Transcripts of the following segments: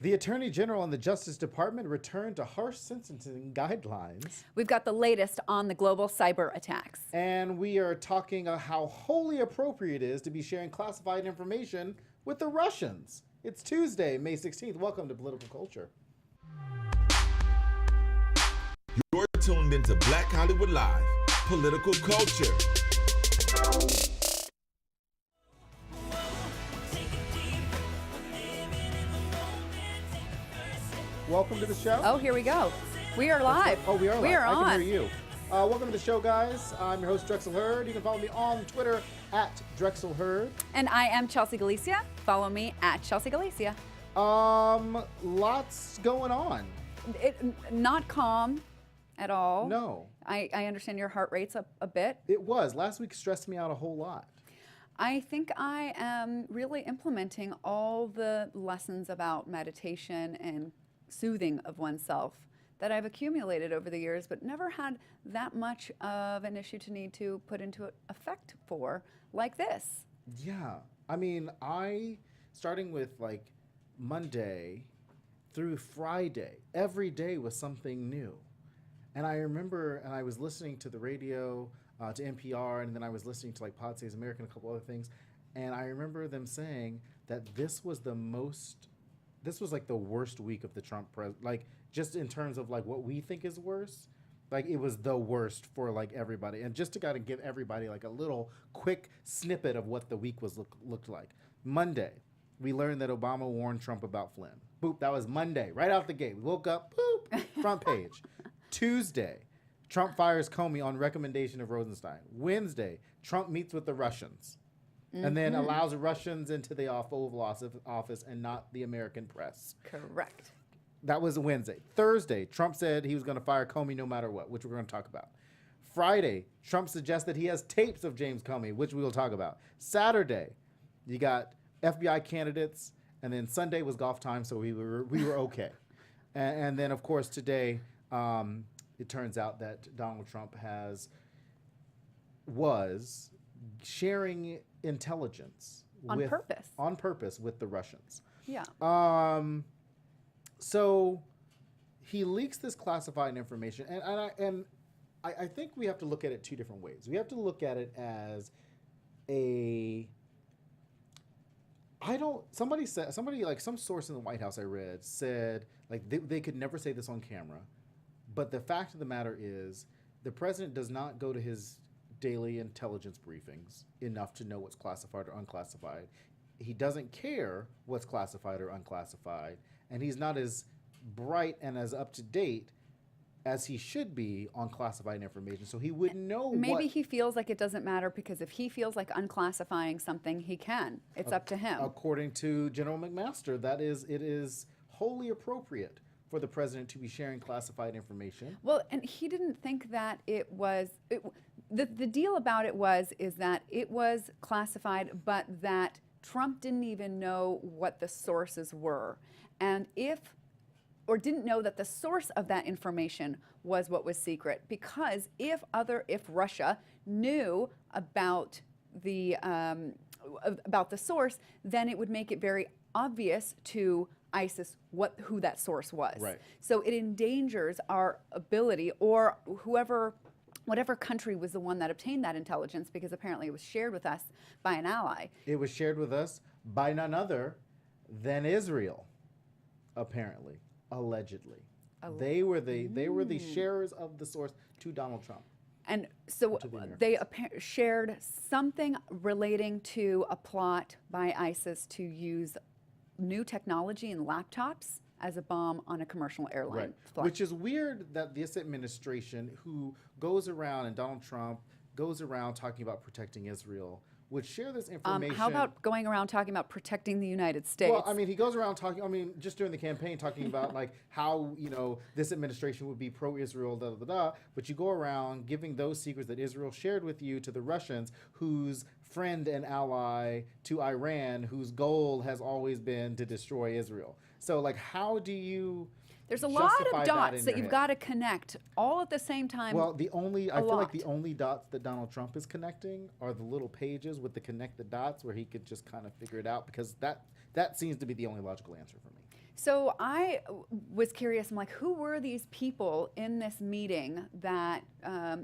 The Attorney General and the Justice Department returned to harsh sentencing guidelines. We've got the latest on the global cyber attacks. And we are talking how wholly appropriate it is to be sharing classified information with the Russians. It's Tuesday, May 16th. Welcome to Political Culture. You're tuned into Black Hollywood Live, Political Culture. Welcome to the show. Oh, here we go. We are live. Oh, we are live. We are on. I can hear you. Welcome to the show, guys. I'm your host, Drexel Hurd. You can follow me on Twitter at Drexel Hurd. And I am Chelsea Galicia. Follow me at Chelsea Galicia. Lots going on. Not calm at all. No. I understand your heart rate's up a bit. It was. Last week stressed me out a whole lot. I think I am really implementing all the lessons about meditation and soothing of oneself that I've accumulated over the years, but never had that much of an issue to need to put into effect for like this. Yeah. I mean, starting with like Monday through Friday, every day was something new. And I remember, and I was listening to the radio, to NPR, and then I was listening to like Pod Saves America and a couple other things, and I remember them saying that this was like the worst week of the Trump like just in terms of like what we think is worse, like it was the worst for like everybody. And just to kind of give everybody like a little quick snippet of what the week was looked like. Monday, we learned that Obama warned Trump about Flynn. Boop, that was Monday, right out the gate. We woke up, boop, front page. Tuesday, Trump fires Comey on recommendation of Rosenstein. Wednesday, Trump meets with the Russians. And then allows the Russians into the Oval Office and not the American press. Correct. That was Wednesday. Thursday, Trump said he was going to fire Comey no matter what, which we're going to talk about. Friday, Trump suggested he has tapes of James Comey, which we will talk about. Saturday, you got FBI candidates, and then Sunday was golf time, so we were okay. And then, of course, today, it turns out that Donald Trump was sharing intelligence on purpose with the Russians. Yeah. So he leaks this classified information, and I think we have to look at it two different ways. We have to look at it as somebody like some source in the White House I read said like they could never say this on camera, but the fact of the matter is the president does not go to his daily intelligence briefings enough to know what's classified or unclassified. He doesn't care what's classified or unclassified, and he's not as bright and as up to date as he should be on classified information. So he would know. Maybe he feels like it doesn't matter because if he feels like unclassifying something, he can. It's up to him. According to General McMaster, it is wholly appropriate for the president to be sharing classified information. Well, and he didn't think that it was. The deal about it is that it was classified, but that Trump didn't even know what the sources were, and didn't know that the source of that information was what was secret. Because if Russia knew about the source, then it would make it very obvious to ISIS who that source was. Right. So it endangers our ability, or whatever country was the one that obtained that intelligence, because apparently it was shared with us by an ally. It was shared with us by none other than Israel, apparently, allegedly. They were the sharers of the source to Donald Trump. And so they shared something relating to a plot by ISIS to use new technology and laptops as a bomb on a commercial airline flight. Which is weird that this administration, who goes around, and Donald Trump goes around talking about protecting Israel, would share this information. How about going around talking about protecting the United States? Well, I mean, he goes around just during the campaign talking about like how, this administration would be pro-Israel, but you go around giving those secrets that Israel shared with you to the Russians, whose friend and ally to Iran, whose goal has always been to destroy Israel. So like, how do you There's a lot of dots that you've got to connect all at the same time. Well, I feel like the only dots that Donald Trump is connecting are the little pages with the connect the dots where he could just kind of figure it out, because that seems to be the only logical answer for me. So I was curious. I'm like, who were these people in this meeting that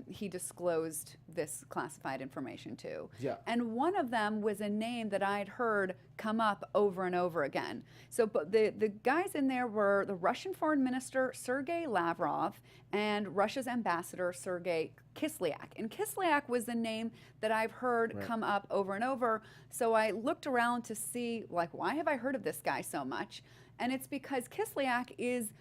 he disclosed this classified information to? Yeah. And one of them was a name that I'd heard come up over and over again. So but the guys in there were the Russian Foreign Minister Sergei Lavrov and Russia's ambassador Sergei Kislyak. And Kislyak was the name that I've heard Right. come up over and over. So I looked around to see, like, why have I heard of this guy so much? And it's because Kislyak is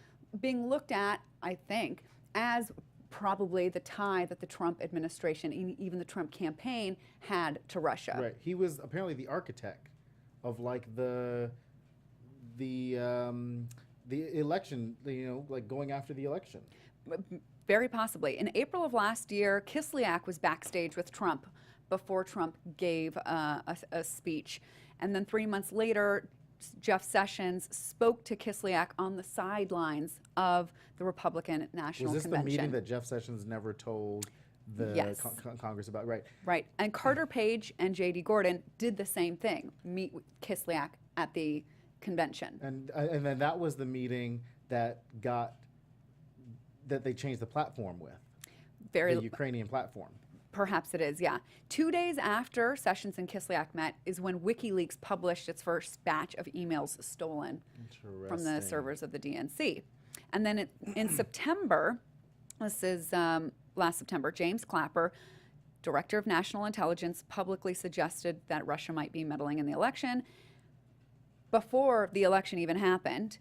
being looked at, I think, as probably the tie that the Trump administration, even the Trump campaign, had to Russia. Right. He was apparently the architect of like the election, like going after the election. Very possibly. In April of last year, Kislyak was backstage with Trump before Trump gave a speech. And then 3 months later, Jeff Sessions spoke to Kislyak on the sidelines of the Republican National Was this Convention. the meeting that Jeff Sessions never told the Yes. Congress about? Right. Right. And Carter Page and J.D. Gordon did the same thing, meet with Kislyak at the convention. And then that was the meeting that they changed the platform with, Very the Ukrainian platform. Perhaps it is, yeah. 2 days after Sessions and Kislyak met is when WikiLeaks published its first batch of emails stolen from the servers of the DNC. And then in September, this is last September, James Clapper, Director of National Intelligence, publicly suggested that Russia might be meddling in the election before the election even happened.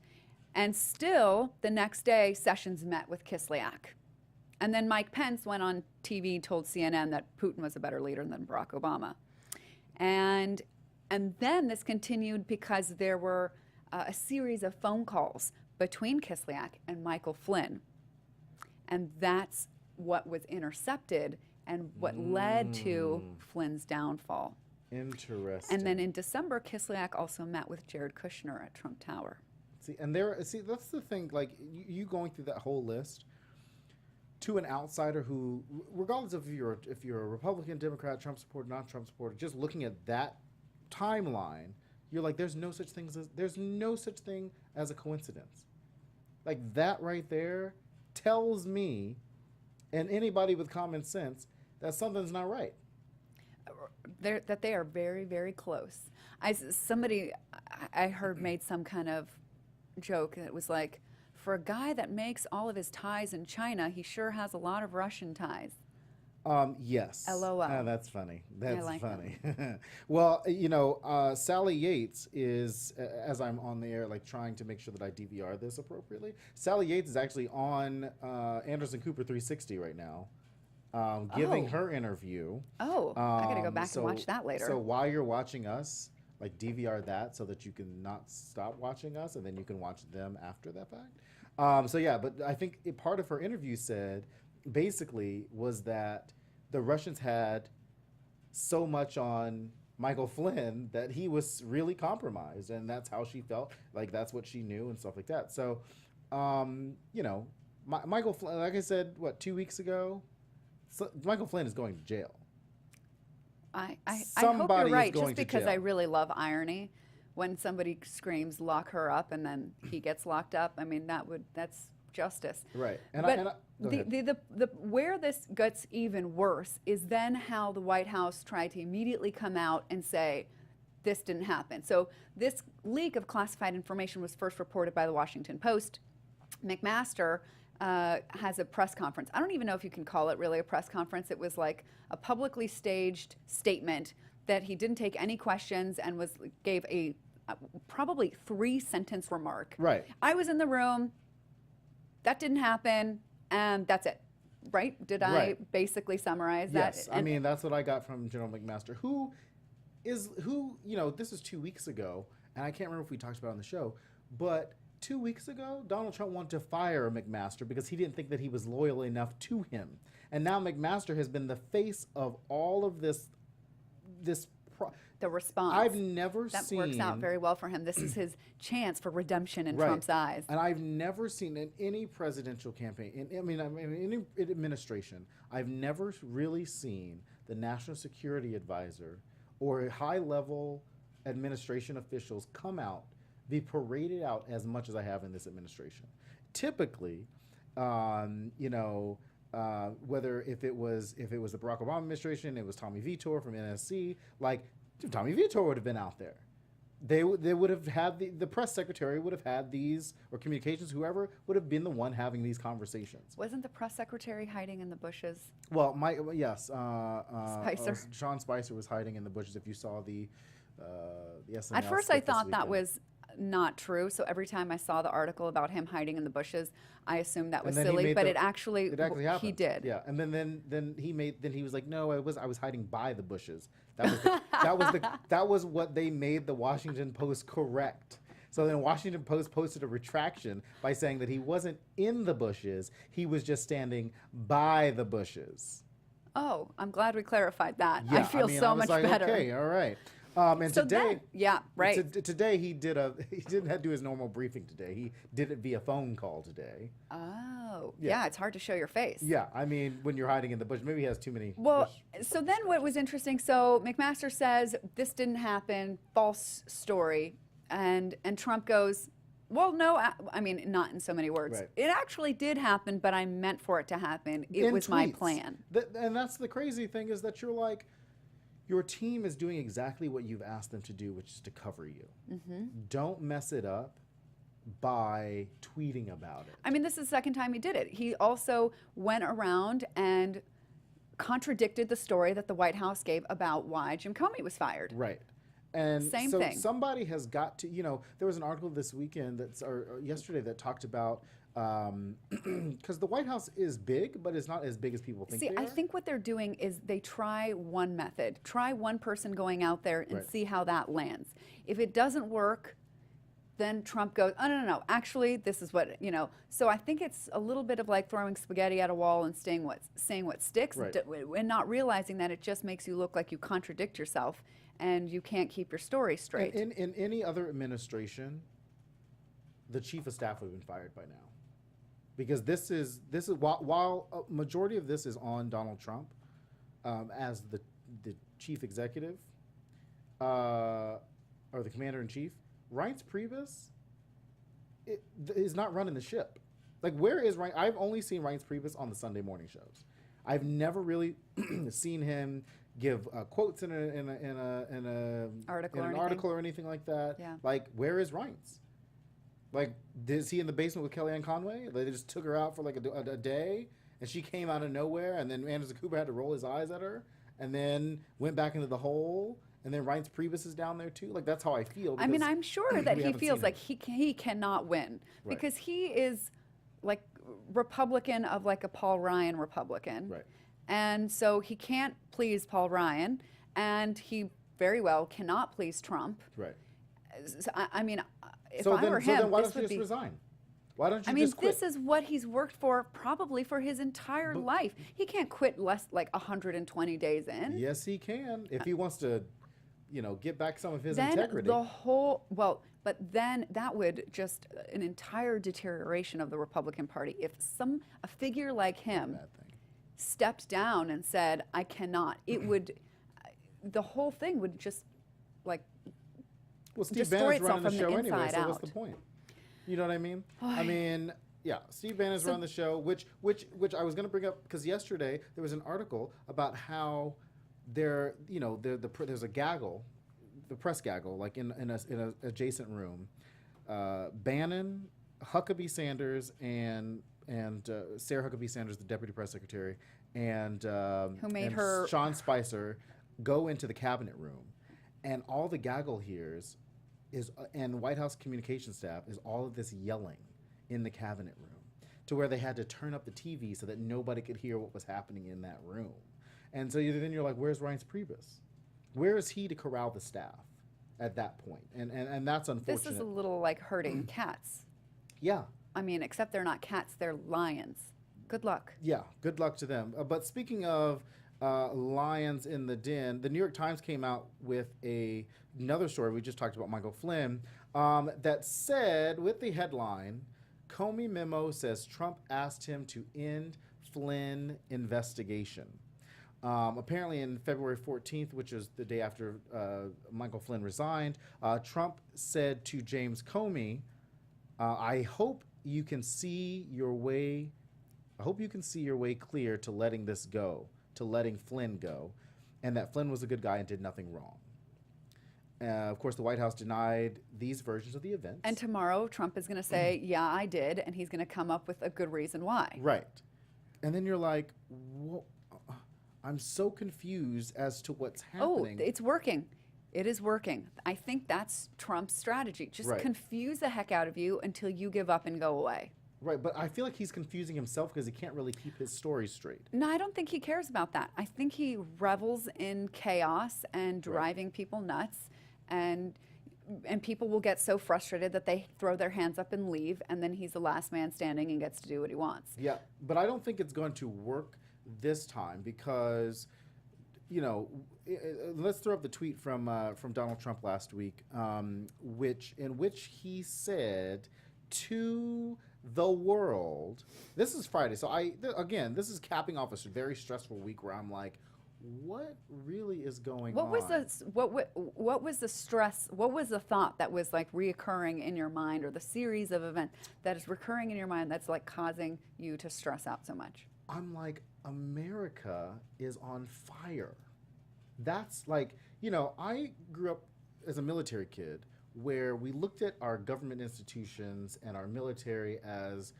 And still, the next day, Sessions met with Kislyak. And then Mike Pence went on TV, told CNN that Putin was a better leader than Barack Obama. And then this continued because there were a series of phone calls between Kislyak and Michael Flynn. And that's what was intercepted and what led to Flynn's downfall. Interesting. And then in December, Kislyak also met with Jared Kushner at Trump Tower. See, that's the thing. Like you going through that whole list, to an outsider who, regardless of if you're a Republican, Democrat, Trump supporter, not Trump supporter, just looking at that timeline, you're like, there's no such thing as a coincidence. Like that right there tells me, and anybody with common sense, that something's not right. That they are very, very close. Somebody I heard made some kind of joke that was like, for a guy that makes all of his ties in China, he sure has a lot of Russian ties. Yes. LOL. That's funny. That's like funny. Well, Sally Yates is, as I'm on the air, like trying to make sure that I DVR this appropriately. Sally Yates is actually on Anderson Cooper 360 right now, giving her interview. Oh, I gotta go back and watch that later. So while you're watching us, like DVR that so that you can not stop watching us and then you can watch them after that fact. But I think part of her interview basically was that the Russians had so much on Michael Flynn that he was really compromised, and that's how she felt. Like that's what she knew and stuff like that. So, Michael Flynn, like I said, 2 weeks ago, Michael Flynn is going to jail. I hope Somebody you're right, is going just to because jail. I really love irony. When somebody screams, lock her up, and then he gets locked up, I mean, that's justice. Right. Where this gets even worse is then how the White House tried to immediately come out and say, this didn't happen. So this leak of classified information was first reported by the Washington Post. McMaster has a press conference. I don't even know if you can call it really a press conference. It was like a publicly staged statement that he didn't take any questions and gave a probably 3-sentence remark. Right. I was in the room. That didn't happen, and that's it. Right? Did I basically summarize that? Yes. I mean, that's what I got from General McMaster, who, this is 2 weeks ago, and I can't remember if we talked about it on the show, but 2 weeks ago, Donald Trump wanted to fire McMaster because he didn't think that he was loyal enough to him. And now McMaster has been the face of all of the response. I've never seen... That works out very well for him. This is his chance for redemption in Trump's eyes. And I've never seen in any presidential campaign, in any administration, I've never really seen the National Security Advisor or high-level administration officials come out be paraded out as much as I have in this administration. Typically, whether if it was the Barack Obama administration, it was Tommy Vitor from NSC. Like Tommy Vitor would have been out there. They would have had the press secretary would have had these, or communications, whoever would have been the one having these conversations. Wasn't the press secretary hiding in the bushes? Well, yes, Spicer. Sean Spicer was hiding in the bushes. If you saw the SNL At first, I skit this thought that weekend. was not true. So every time I saw the article about him hiding in the bushes, I assumed that was And then he silly. made But the- it actually happened. he did. Yeah, and then he was like, no, I was hiding by the bushes. That was what they made the Washington Post correct. So then Washington Post posted a retraction by saying that he wasn't in the bushes, he was just standing by the bushes. Oh, I'm glad we clarified that. Yeah, I feel I so was much like, better. Okay, all right. And So today, then, yeah, right. Today he didn't have to do his normal briefing today. He did it via phone call today. Oh, Yeah. yeah, it's hard to show your face. Yeah, I mean, when you're hiding in the bush, maybe he has too many. Well, bush. so then what was interesting, so McMaster says this didn't happen, false story, and Trump goes, well, no, I mean, not in so many words. Right. It actually did happen, but I meant for it to happen. It In was my tweets. plan. And that's the crazy thing, is that you're like, your team is doing exactly what you've asked them to do, which is to cover you. Mm-hmm. Don't mess it up by tweeting about it. I mean, this is the second time he did it. He also went around and contradicted the story that the White House gave about why Jim Comey was fired. Right. And Same so thing. somebody has got to, there was an article this weekend or yesterday that talked about, because the White House is big, but it's not as big as people think See, they I are. think what they're doing is they try one method, try one person going out there and Right. see how that lands. If it doesn't work, then Trump goes, oh, no, actually, this is what, So I think it's a little bit of like throwing spaghetti at a wall and saying what sticks, Right. and not realizing that it just makes you look like you contradict yourself and you can't keep your story straight. In any other administration, the chief of staff would have been fired by now, because this is while a majority of this is on Donald Trump as the chief executive or the commander in chief. Reince Priebus is not running the ship. Like, where is Reince? I've only seen Reince Priebus on the Sunday morning shows. I've never really seen him give quotes in an article or anything like that. Yeah. Like, where is Reince? Like, is he in the basement with Kellyanne Conway? They just took her out for like a day, and she came out of nowhere, and then Anderson Cooper had to roll his eyes at her, and then went back into the hole, and then Reince Priebus is down there too. Like, that's how I feel. I mean, I'm sure that we he haven't feels seen like him. he cannot win Right. because he is like Republican of like a Paul Ryan Republican. Right. And so he can't please Paul Ryan, and he very well cannot please Trump. Right. So, I mean, if So I then, were him, why this don't you would just be. resign? Why don't you I mean, just quit? this is what he's worked for probably for his entire life. He can't quit less like 120 days in. Yes, he can, if he wants to, get back some of his Then integrity. but then that would just an entire deterioration of the Republican Party. If a figure like him Bad thing. stepped down and said, I cannot, it would, the whole thing would just like Well, Steve destroy Bannon's running itself the from show the anyway, inside so what's out. the point? You know what I mean? I Oy. mean, yeah, Steve Bannon's running the show, which I was going to bring up because yesterday there was an article about how there's a gaggle, the press gaggle, like in a adjacent room. Bannon, Huckabee Sanders, and Sarah Huckabee Sanders, the deputy press secretary, and Who made and her- Sean Spicer go into the cabinet room, and all the gaggle hears is and White House communication staff is all of this yelling in the cabinet room, to where they had to turn up the TV so that nobody could hear what was happening in that room. And so then you're like, where's Reince Priebus? Where is he to corral the staff at that point? And that's unfortunate. this is a little like herding cats. Yeah. I mean, except they're not cats, they're lions. Good luck. Yeah, good luck to them. But speaking of lions in the den, the New York Times came out with another story. We just talked about Michael Flynn that said, with the headline, Comey memo says Trump asked him to end Flynn investigation. Apparently, in February 14th, which is the day after Michael Flynn resigned, Trump said to James Comey, "I hope you can see your way. I hope you can see your way clear to letting this go, to letting Flynn go, and that Flynn was a good guy and did nothing wrong." Of course, the White House denied these versions of the events. And tomorrow, Trump is going to say, "Yeah, I did," and he's going to come up with a good reason why. Right. And then you're like, I'm so confused as to what's happening. Oh, it's working. It is working. I think that's Trump's strategy. Just Right. confuse the heck out of you until you give up and go away. Right, but I feel like he's confusing himself because he can't really keep his story straight. No, I don't think he cares about that. I think he revels in chaos and driving people nuts, and people will get so frustrated that they throw their hands up and leave, and then he's the last man standing and gets to do what he wants. Yeah, but I don't think it's going to work this time because, you know, let's throw up the tweet from Donald Trump last week, in which he said to the world, this is Friday, so again, this is capping off a very stressful week where I'm like, what really is going on? What was the stress? What was the thought that was like reoccurring in your mind, or the series of events that is recurring in your mind that's like causing you to stress out so much? I'm like, America is on fire. That's like, you know, I grew up as a military kid where we looked at our government institutions and our military as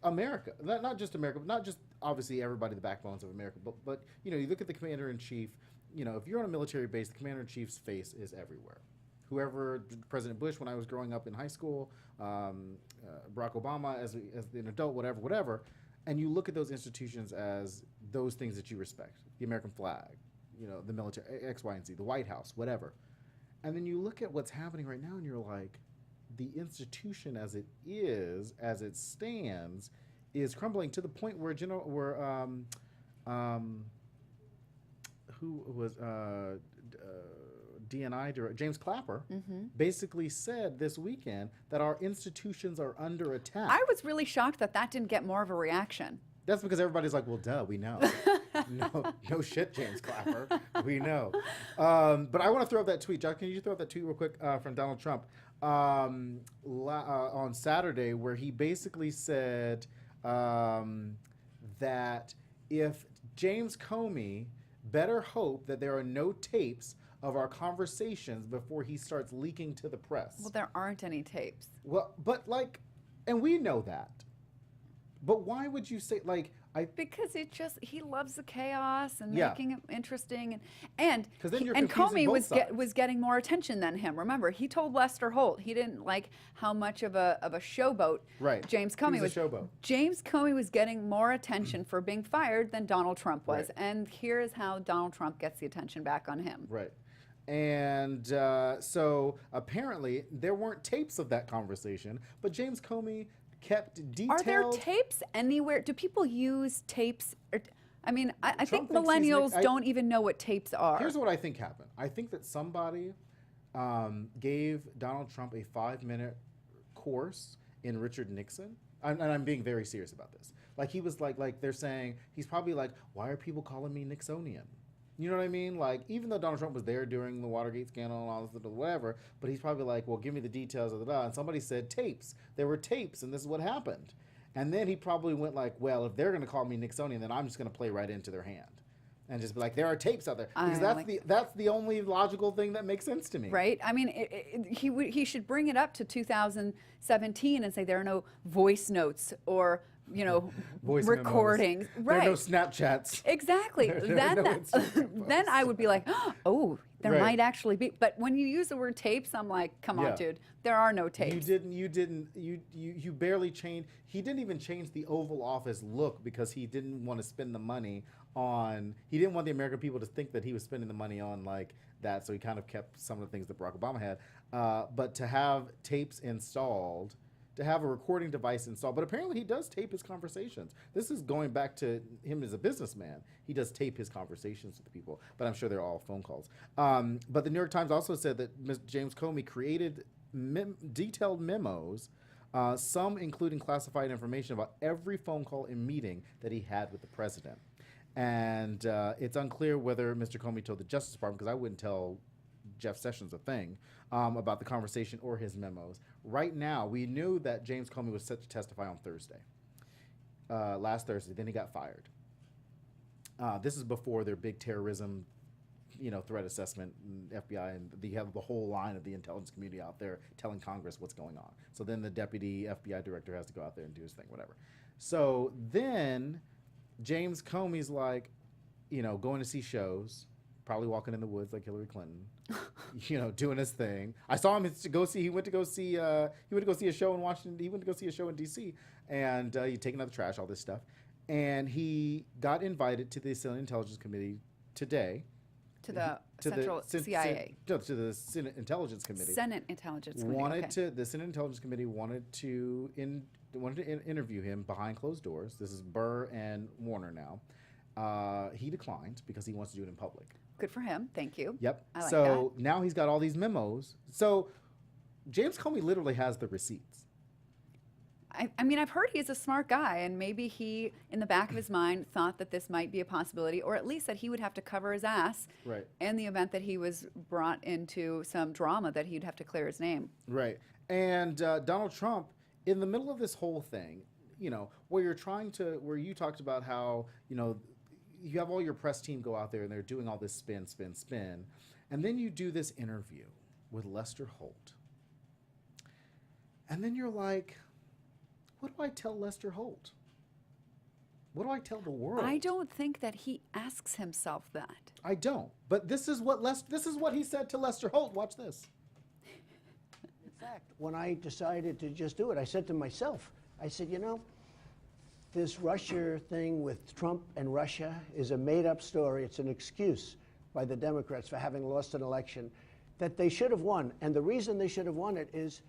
America, not just America, but not just obviously everybody, the backbones of America, but you know, you look at the commander-in-chief, you know, if you're on a military base, the commander-in-chief's face is everywhere. Whoever, President Bush when I was growing up in high school, Barack Obama as an adult, whatever, and you look at those institutions as those things that you respect, the American flag, you know, the military, X, Y, and Z, the White House, whatever. And then you look at what's happening right now and you're like, the institution as it is, as it stands, is crumbling to the point where who was DNI director James Clapper basically said this weekend that our institutions are under attack. I was really shocked that didn't get more of a reaction. That's because everybody's like, well, duh, we know. no shit, James Clapper. We know. But I want to throw up that tweet. Josh, can you throw up that tweet real quick from Donald Trump on Saturday, where he basically said that if James Comey better hope that there are no tapes of our conversations before he starts leaking to the press. Well, there aren't any tapes. Well, but like, and we know that. But why would you say, like, because he loves the chaos and Yeah. making it interesting, and 'Cause then you're and confusing Comey both sides. was getting more attention than him. Remember, he told Lester Holt he didn't like how much of a showboat Right. James Comey He was a showboat. James Comey was getting more attention for being fired than Donald Trump was, Right. and here is how Donald Trump gets the attention back on him. Right. And so apparently there weren't tapes of that conversation, but James Comey kept detailed. Are there tapes anywhere? Do people use tapes? I mean, I think Trump thinks he's millennials don't even know what tapes are. Here's what I think happened. I think that somebody gave Donald Trump a 5-minute course in Richard Nixon. And I'm being very serious about this. Like, he was like they're saying, he's probably like, why are people calling me Nixonian? You know what I mean? Like, even though Donald Trump was there during the Watergate scandal and all this, whatever, but he's probably like, well, give me the details of and somebody said tapes. There were tapes, and this is what happened. And then he probably went like, well, if they're going to call me Nixonian, then I'm just going to play right into their hand. And just be like, there are tapes out there. Because that's the only logical thing that makes sense to me. Right? I mean, he should bring it up to 2017 and say there are no voice notes or, you know, Voice recordings. memos. Right. There are no Snapchats. Exactly. Then I would be like, oh, there Right. might actually be. But when you use the word tapes, I'm like, come Yeah. on, dude. There are no tapes. You barely changed. He didn't even change the Oval Office look because he didn't want to spend the money on, he didn't want the American people to think that he was spending the money on like that. So he kind of kept some of the things that Barack Obama had. But to have tapes installed, to have a recording device installed, but apparently he does tape his conversations. This is going back to him as a businessman. He does tape his conversations with people, but I'm sure they're all phone calls. But the New York Times also said that James Comey created detailed memos, some including classified information about every phone call and meeting that he had with the president. And it's unclear whether Mr. Comey told the Justice Department, because I wouldn't tell Jeff Sessions a thing about the conversation or his memos. Right now, we knew that James Comey was set to testify on Thursday, last Thursday. Then he got fired. This is before their big terrorism, threat assessment, and FBI, and they have the whole line of the intelligence community out there telling Congress what's going on. So then the deputy FBI director has to go out there and do his thing, whatever. So then James Comey's like, going to see shows, probably walking in the woods like Hillary Clinton, doing his thing. I saw him he went to go see a show in Washington. He went to go see a show in DC, and he'd taken out the trash, all this stuff. And he got invited to the Senate Intelligence Committee today. To the Central CIA. To the Senate Intelligence Committee. Senate Intelligence Committee. The Senate Intelligence Committee wanted to interview him behind closed doors. This is Burr and Warner now. He declined because he wants to do it in public. Good for him. Thank you. Yep. I like so now he's got all these memos. So James Comey literally has the receipts. I mean, I've heard he's a smart guy, and maybe he, in the back of his mind, thought that this might be a possibility, or at least that he would have to cover his ass right. in the event that he was brought into some drama that he'd have to clear his name. Right. And Donald Trump, in the middle of this whole thing, where you talked about how, you have all your press team go out there and they're doing all this spin, and then you do this interview with Lester Holt. And then you're like, what do I tell Lester Holt? What do I tell the world? I don't think that he asks himself that. I don't. But this is what he said to Lester Holt. Watch this. In fact, when I decided to just do it, I said to myself, I said, this Russia thing with Trump and Russia is a made-up story. It's an excuse by the Democrats for having lost an election that they should have won. And the reason they should have won it is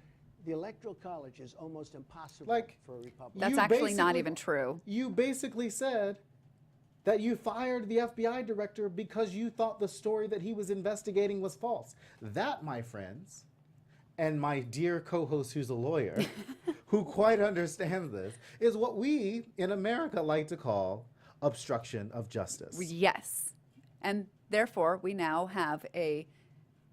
the Electoral College is almost impossible for a Republican. That's actually not even true. You basically said that you fired the FBI director because you thought the story that he was investigating was false. That, my friends, and my dear co-host who's a lawyer, who quite understands this, is what we in America like to call obstruction of justice. Yes. And therefore, we now have a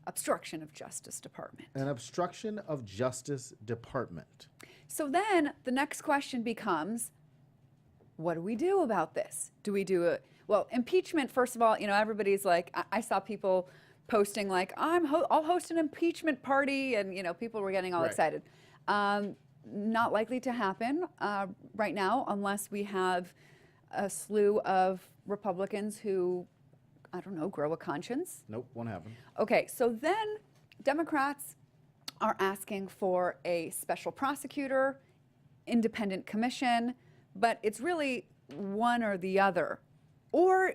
obstruction of justice department. An obstruction of justice department. So then the next question becomes, what do we do about this? Do we do it? Well, impeachment, first of all, everybody's like, I saw people posting like, I'll host an impeachment party, and people were getting all excited. Not likely to happen right now unless we have a slew of Republicans who, I don't know, grow a conscience. Nope, won't happen. Okay, so then Democrats are asking for a special prosecutor, independent commission, but it's really one or the other. Or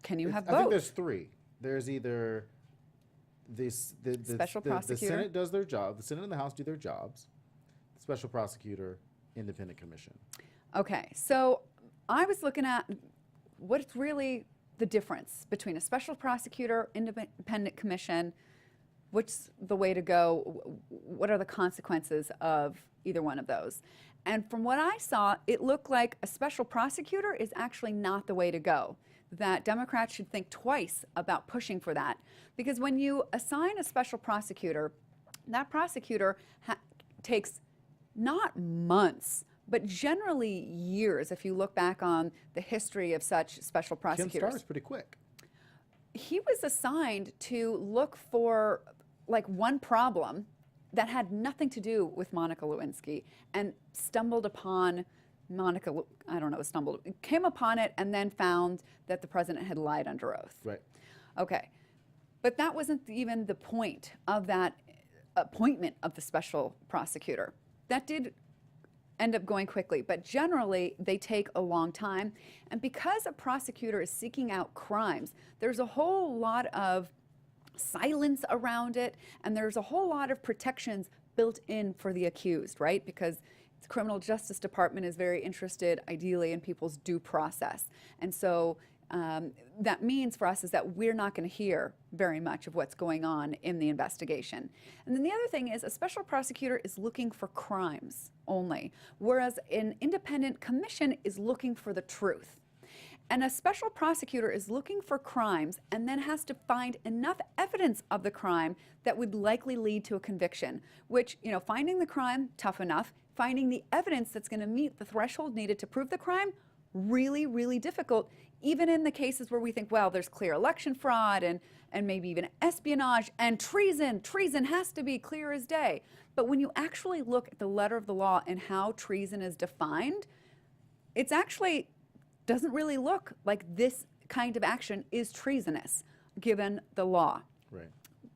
can you have both? I think there's three. There's either the special prosecutor. The Senate does their job. The Senate and the House do their jobs. Special prosecutor, independent commission. Okay, so I was looking at what's really the difference between a special prosecutor, independent commission. What's the way to go? What are the consequences of either one of those? And from what I saw, it looked like a special prosecutor is actually not the way to go. That Democrats should think twice about pushing for that. Because when you assign a special prosecutor, that prosecutor takes not months, but generally years, if you look back on the history of such special prosecutors. Ken Starr's pretty quick. He was assigned to look for like one problem that had nothing to do with Monica Lewinsky, and stumbled upon came upon it and then found that the president had lied under oath. Right. Okay. But that wasn't even the point of that appointment of the special prosecutor. That did end up going quickly, but generally they take a long time. And because a prosecutor is seeking out crimes, there's a whole lot of silence around it, and there's a whole lot of protections built in for the accused, right? Because the criminal justice department is very interested, ideally, in people's due process. And so that means for us is that we're not going to hear very much of what's going on in the investigation. And then the other thing is a special prosecutor is looking for crimes only, whereas an independent commission is looking for the truth. And a special prosecutor is looking for crimes and then has to find enough evidence of the crime that would likely lead to a conviction, which, finding the crime, tough enough. Finding the evidence that's going to meet the threshold needed to prove the crime, really, really difficult, even in the cases where we think, well, there's clear election fraud and maybe even espionage and treason. Treason has to be clear as day. But when you actually look at the letter of the law and how treason is defined, it's actually doesn't really look like this kind of action is treasonous, given the law. Right.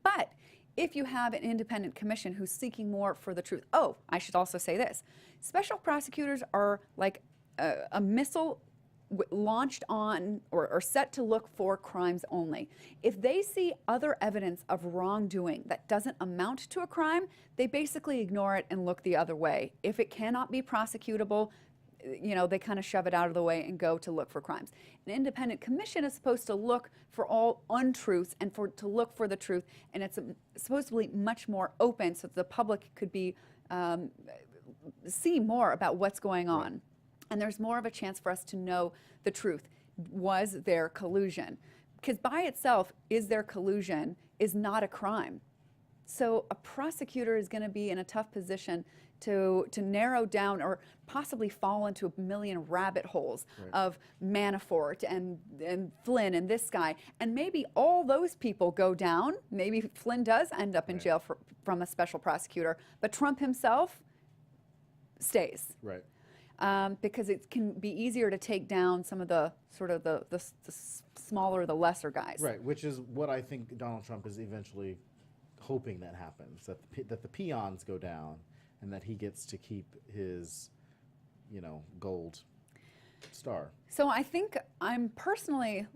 But if you have an independent commission who's seeking more for the truth, oh, I should also say this. Special prosecutors are like a missile launched on or set to look for crimes only. If they see other evidence of wrongdoing that doesn't amount to a crime, they basically ignore it and look the other way. If it cannot be prosecutable, they kind of shove it out of the way and go to look for crimes. An independent commission is supposed to look for all untruths and to look for the truth, and it's supposed to be much more open so that the public could see more about what's going on. Right. And there's more of a chance for us to know the truth. Was there collusion? Because by itself, is there collusion is not a crime. So a prosecutor is going to be in a tough position to narrow down or possibly fall into a million rabbit holes of Manafort and Flynn and this guy. And maybe all those people go down. Maybe Flynn does end up in jail from a special prosecutor, but Trump himself stays. Right. Because it can be easier to take down some of the sort of the smaller, the lesser guys. Right, which is what I think Donald Trump is eventually hoping that happens, that the peons go down and that he gets to keep his, gold star. So I think I'm personally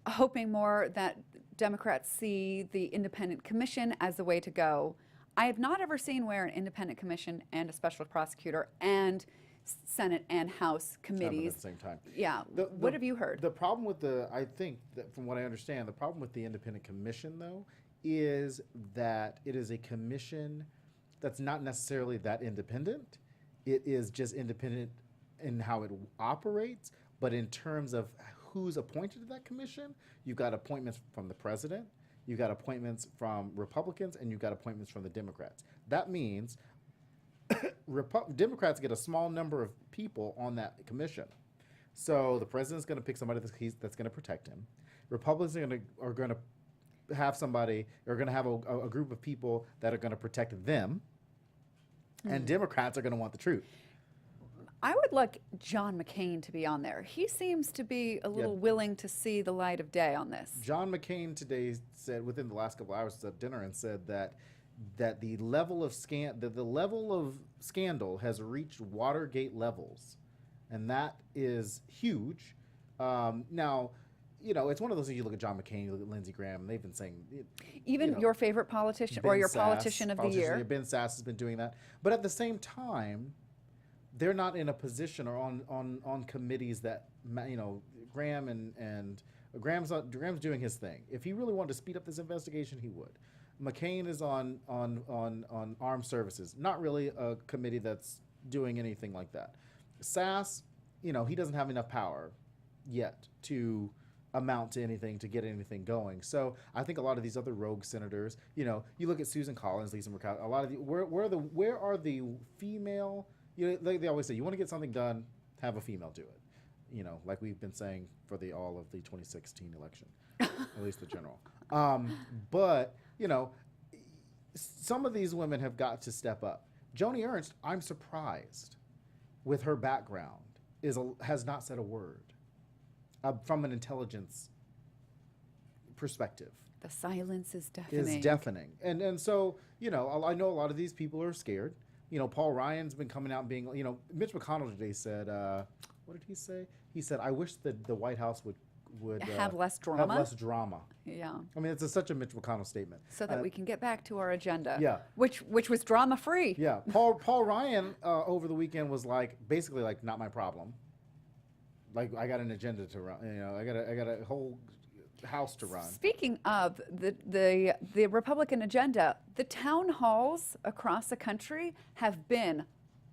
hoping more that Democrats see the independent commission as the way to go. I have not ever seen where an independent commission and a special prosecutor and Senate and House committees at the same time. Yeah. What have you heard? The problem with I think that from what I understand, the problem with the independent commission, though, is that it is a commission that's not necessarily that independent. It is just independent in how it operates, but in terms of who's appointed to that commission, you've got appointments from the president, you've got appointments from Republicans, and you've got appointments from the Democrats. That means Democrats get a small number of people on that commission. So the president's going to pick somebody that's going to protect him. Republicans are going to have somebody, are going to have a group of people that are going to protect them. And Democrats are going to want the truth. I would like John McCain to be on there. He seems to be a little willing to see the light of day on this. John McCain today said, within the last couple hours at dinner, and said that the level of scandal has reached Watergate levels, and that is huge. Now, it's one of those things. You look at John McCain, you look at Lindsey Graham, and they've been saying, even your favorite politician or your politician of the year. Ben Sass has been doing that, but at the same time, they're not in a position or on committees that Graham and Graham's doing his thing. If he really wanted to speed up this investigation, he would. McCain is on armed services, not really a committee that's doing anything like that. Sass, he doesn't have enough power yet to amount to anything, to get anything going. So I think a lot of these other rogue senators, you look at Susan Collins, Lisa Murkowski, a lot of where are the female? They always say, you want to get something done, have a female do it. Like we've been saying for all of the 2016 election, at least the general. But some of these women have got to step up. Joni Ernst, I'm surprised, with her background, has not said a word from an intelligence perspective. The silence is deafening. And so, I know a lot of these people are scared. Paul Ryan's been coming out and being, Mitch McConnell today said, what did he say? He said, I wish that the White House would have less drama. Have less drama. Yeah. I mean, it's such a Mitch McConnell statement. So that we can get back to our agenda. Yeah. Which was drama free. Yeah. Paul Ryan over the weekend was basically not my problem. I got an agenda to run. I got a whole house to run. Speaking of the Republican agenda, the town halls across the country have been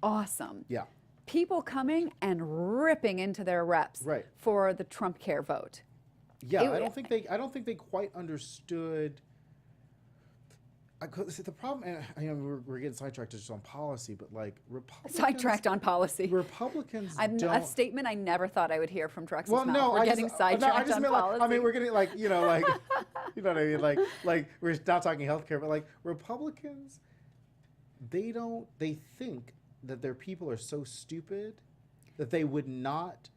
awesome. Yeah. people coming and ripping into their reps Right. for the Trump care vote. Yeah, It- I don't think they quite understood. See, the problem, and we're getting sidetracked just on policy, but like Republicans, Sidetracked on policy. Republicans A don't. statement I never thought I would hear from Drexel's Well, mouth. no, We're I getting just, sidetracked I just on meant policy. like, I mean, we're getting like, you know what I mean, like we're not talking healthcare, but like Republicans, they think that their people are so stupid that they would not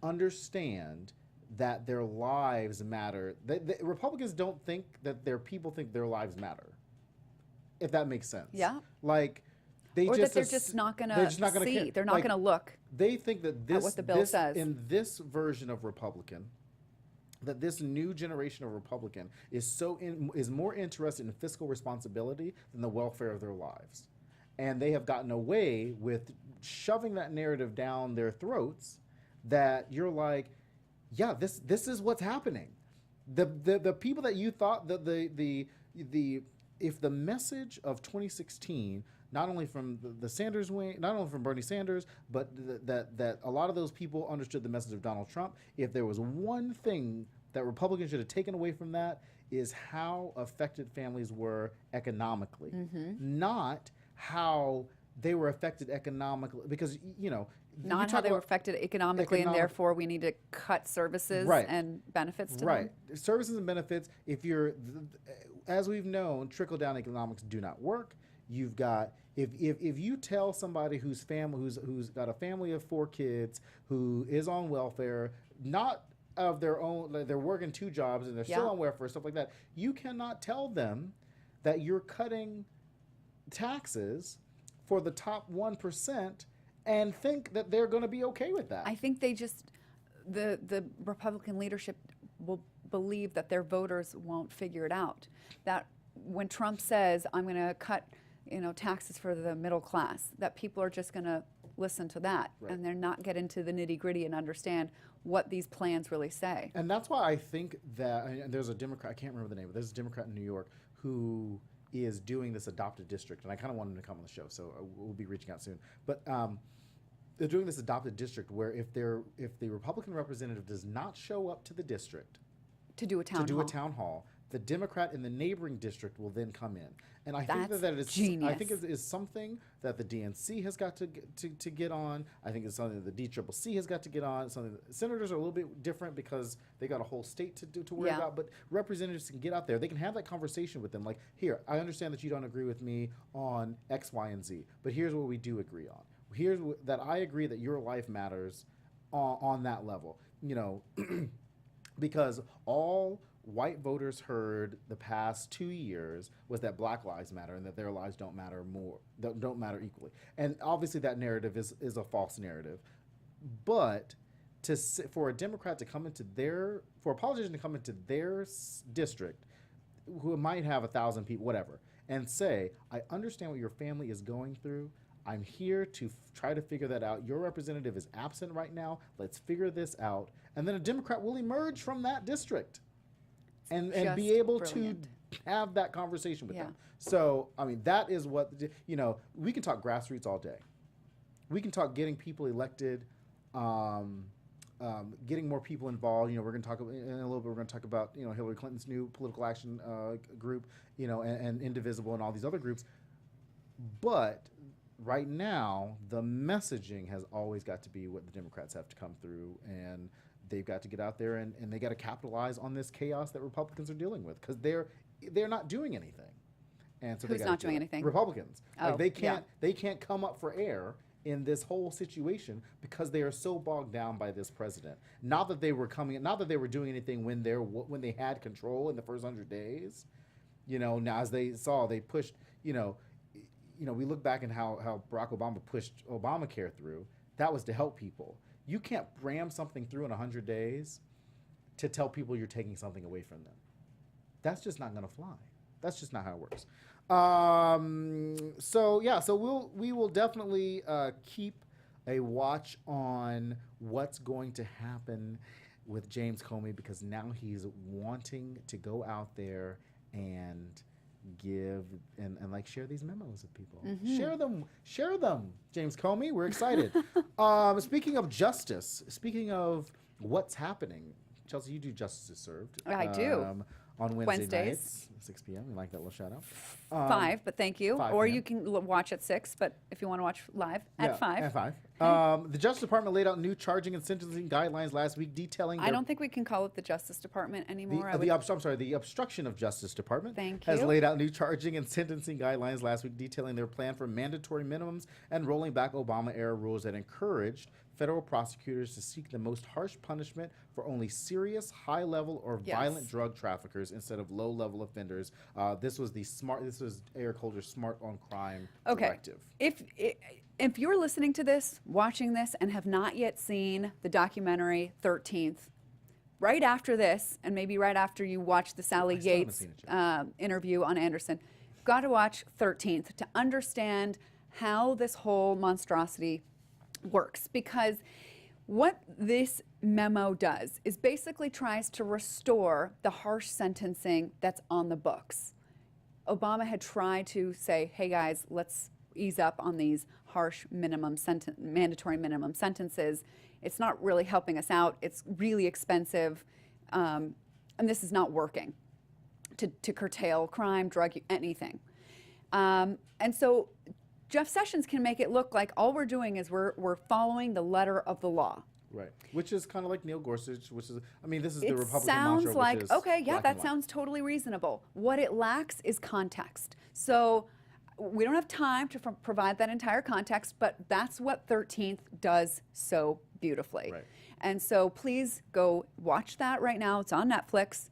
understand that their lives matter. Republicans don't think that their people think their lives matter. If that makes sense. Yeah. Like they or just that they're just not going they're just not to gonna see. care. They're not Like, going to look. They think that this what the bill this, says. in this version of Republican, that this new generation of Republican is more interested in fiscal responsibility than the welfare of their lives, and they have gotten away with shoving that narrative down their throats. That you're like, yeah, this is what's happening. The people that you thought that the if the message of 2016, not only from the Sanders wing, not only from Bernie Sanders, but that a lot of those people understood the message of Donald Trump. If there was one thing that Republicans should have taken away from that, is how affected families were economically, not how they were affected economically. Because Not how they were affected economically, and therefore we need to cut services Right. and benefits to right. them. Services and benefits, if you're, as we've known, trickle-down economics do not work. You've got, if you tell somebody who's got a family of 4 kids, who is on welfare, not of their own, like they're working 2 jobs and they're still on welfare, stuff like that, you cannot tell them that you're cutting taxes for the top 1% and think that they're going to be okay with that. I think they just, the Republican leadership will believe that their voters won't figure it out. That when Trump says, I'm going to cut, taxes for the middle class, that people are just going to listen to that, Right. and they're not get into the nitty gritty and understand what these plans really say. And that's why I think that, and there's a Democrat, I can't remember the name, but there's a Democrat in New York who is doing this adopted district, and I kind of want him to come on the show, so we'll be reaching out soon. But they're doing this adopted district where if the Republican representative does not show up to the district To do a town hall. a town hall, the Democrat in the neighboring district will then come in. And I think That's that is genius. I think it is something that the DNC has got to get on. I think it's something that the DCCC has got to get on. Something that senators are a little bit different because they got a whole state to worry Yeah. about. But representatives can get out there. They can have that conversation with them. Like, here, I understand that you don't agree with me on X, Y, and Z, but here's what we do agree on. Here's that I agree that your life matters on that level. Because all white voters heard the past 2 years was that Black lives matter and that their lives don't matter don't matter equally. And obviously that narrative is a false narrative. But for a Democrat to come into for a politician to come into their district, who might have 1,000 people, whatever, and say, I understand what your family is going through. I'm here to try to figure that out. Your representative is absent right now. Let's figure this out. And then a Democrat will emerge from that district and be Just able brilliant. to have that conversation with Yeah. them. So, I mean, that is what, we can talk grassroots all day. We can talk getting people elected, getting more people involved. We're going to talk in a little bit. We're going to talk about Hillary Clinton's new political action group, and Indivisible and all these other groups. But right now, the messaging has always got to be what the Democrats have to come through, and they've got to get out there and they got to capitalize on this chaos that Republicans are dealing with, because they're not doing anything. And so Who's not doing anything? Republicans. Oh, they can't come up for air in this whole situation because they are so bogged down by this president. Not that they were doing anything when they had control in the first 100 days. Now as they saw, they pushed. We look back at how Barack Obama pushed Obamacare through. That was to help people. You can't ram something through in 100 days to tell people you're taking something away from them. That's just not going to fly. That's just not how it works. So we will definitely keep a watch on what's going to happen with James Comey, because now he's wanting to go out there and give and like share these memos with people. Mm-hmm. Share them, James Comey. We're excited. Speaking of justice, speaking of what's happening, Chelsea, you do Justice is Served. I do. On Wednesday Wednesdays. nights, 6 p.m. We like that little shout out. 5, but thank you. 5 Or p.m. you can watch at 6, but if you want to watch live, at 5. At 5. The Justice Department laid out new charging and sentencing guidelines last week detailing I don't think we can call it the Justice Department anymore. I would- the Obstruction of Justice Department Thank has you. laid out new charging and sentencing guidelines last week detailing their plan for mandatory minimums and rolling back Obama-era rules that encouraged federal prosecutors to seek the most harsh punishment for only serious, high-level, or Yes. violent drug traffickers instead of low-level offenders. This was Eric Holder's Smart on Crime directive. If you're listening to this, watching this, and have not yet seen the documentary 13th, right after this, and maybe right after you watch the Sally I still haven't Yates seen it yet. interview on Anderson, got to watch 13th to understand how this whole monstrosity works. Because what this memo does is basically tries to restore the harsh sentencing that's on the books. Obama had tried to say, hey guys, let's ease up on these harsh mandatory minimum sentences. It's not really helping us out. It's really expensive, and this is not working to curtail crime, drug, anything. And so Jeff Sessions can make it look like all we're doing is we're following the letter of the law. Right, which is kind of like Neil Gorsuch, which is, I mean, this is the It Republican sounds mantra, like, which is okay, yeah, black and that white. sounds totally reasonable. What it lacks is context. So we don't have time to provide that entire context, but that's what 13th does so beautifully. Right. And so please go watch that right now. It's on Netflix.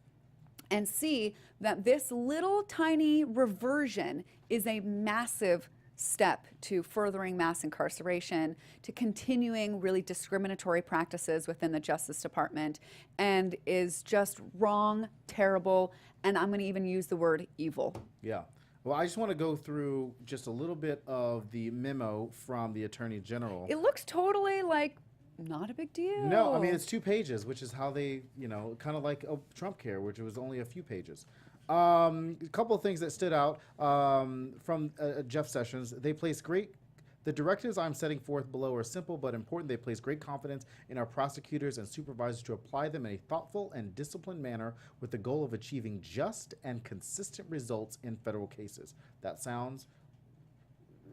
And see that this little tiny reversion is a massive step to furthering mass incarceration, to continuing really discriminatory practices within the Justice Department, and is just wrong, terrible, and I'm going to even use the word evil. Yeah. Well, I just want to go through just a little bit of the memo from the Attorney General. It looks totally like not a big deal. No, I mean, it's 2 pages, which is how they, kind of like Trump Care, which was only a few pages. A couple of things that stood out from Jeff Sessions. The directives I'm setting forth below are simple but important. They place great confidence in our prosecutors and supervisors to apply them in a thoughtful and disciplined manner with the goal of achieving just and consistent results in federal cases. That sounds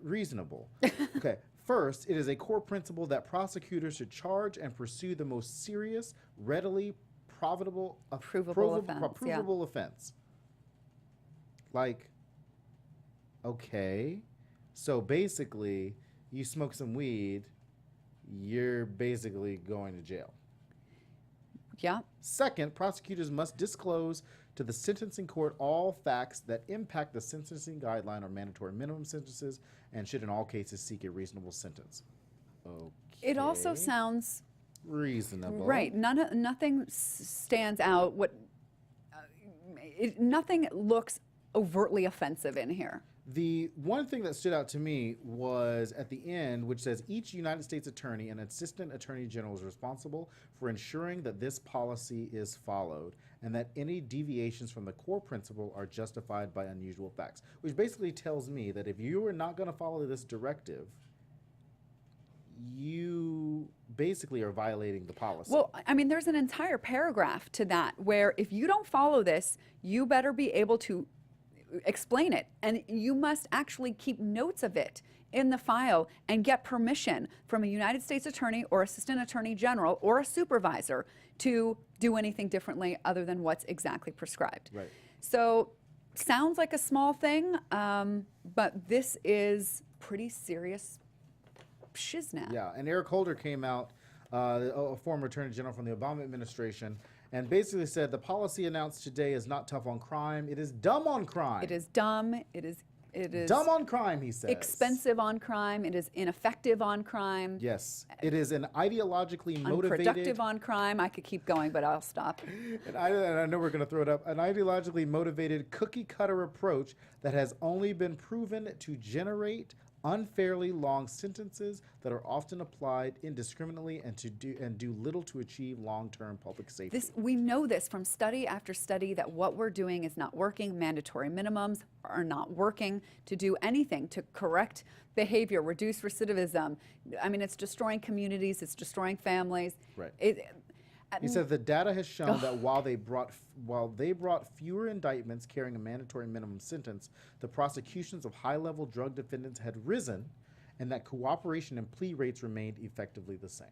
reasonable. Okay. First, it is a core principle that prosecutors should charge and pursue the most serious, readily provable offense. Like, okay, so basically, you smoke some weed, you're basically going to jail. Yeah. Second, prosecutors must disclose to the sentencing court all facts that impact the sentencing guideline or mandatory minimum sentences and should in all cases seek a reasonable sentence. Okay. It also sounds reasonable. right. Nothing stands out. Nothing looks overtly offensive in here. The one thing that stood out to me was at the end, which says each United States attorney and assistant attorney general is responsible for ensuring that this policy is followed and that any deviations from the core principle are justified by unusual facts, which basically tells me that if you are not going to follow this directive, you basically are violating the policy. Well, I mean, there's an entire paragraph to that where if you don't follow this, you better be able to explain it, and you must actually keep notes of it in the file and get permission from a United States attorney or assistant attorney general or a supervisor to do anything differently other than what's exactly prescribed. Right. So sounds like a small thing, but this is pretty serious shiznat. Yeah, and Eric Holder came out, a former attorney general from the Obama administration, and basically said the policy announced today is not tough on crime, it is dumb on crime. It is dumb. It is dumb on crime, he says. expensive on crime. It is ineffective on crime. Yes, it is an ideologically motivated. Unproductive on crime. I could keep going, but I'll stop. And I know we're going to throw it up. An ideologically motivated cookie cutter approach that has only been proven to generate unfairly long sentences that are often applied indiscriminately and do little to achieve long-term public safety. We know this from study after study that what we're doing is not working. Mandatory minimums are not working to do anything to correct behavior, reduce recidivism. I mean, it's destroying communities, it's destroying families. Right. He said the data has shown that while they brought fewer indictments carrying a mandatory minimum sentence, the prosecutions of high-level drug defendants had risen, and that cooperation and plea rates remained effectively the same.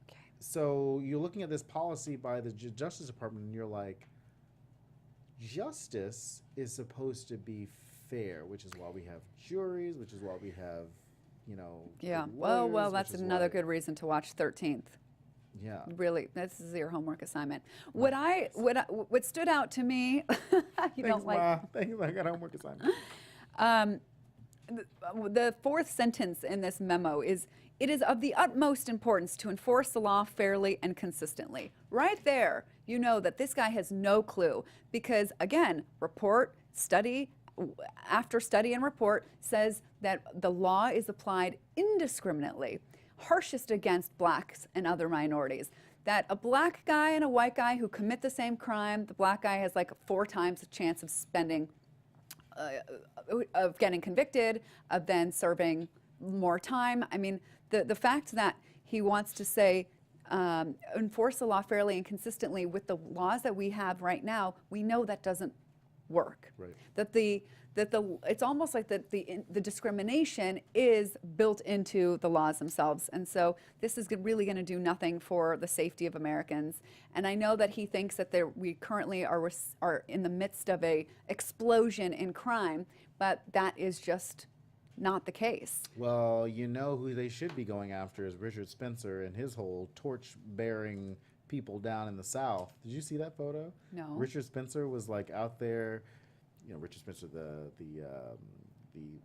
Okay. So you're looking at this policy by the Justice Department, and you're like, justice is supposed to be fair, which is why we have juries, which is why we have, Yeah. lawyers, Well, that's which is another why- good reason to watch 13th. Yeah. Really, this is your homework assignment. What stood out to me, you Thanks, don't like. Ma. Thanks, I got a homework assignment. The fourth sentence in this memo is, it is of the utmost importance to enforce the law fairly and consistently. Right there, you know that this guy has no clue because, again, study after study and report says that the law is applied indiscriminately, harshest against blacks and other minorities. That a black guy and a white guy who commit the same crime, the black guy has like 4 times the chance of of getting convicted, of then serving more time. I mean, the fact that he wants to say enforce the law fairly and consistently with the laws that we have right now, we know that doesn't work. Right. It's almost like the discrimination is built into the laws themselves, and so this is really going to do nothing for the safety of Americans. And I know that he thinks that we currently are in the midst of a explosion in crime, but that is just not the case. Well, you know who they should be going after is Richard Spencer and his whole torch-bearing people down in the South. Did you see that photo? No. Richard Spencer was like out there. Richard Spencer, the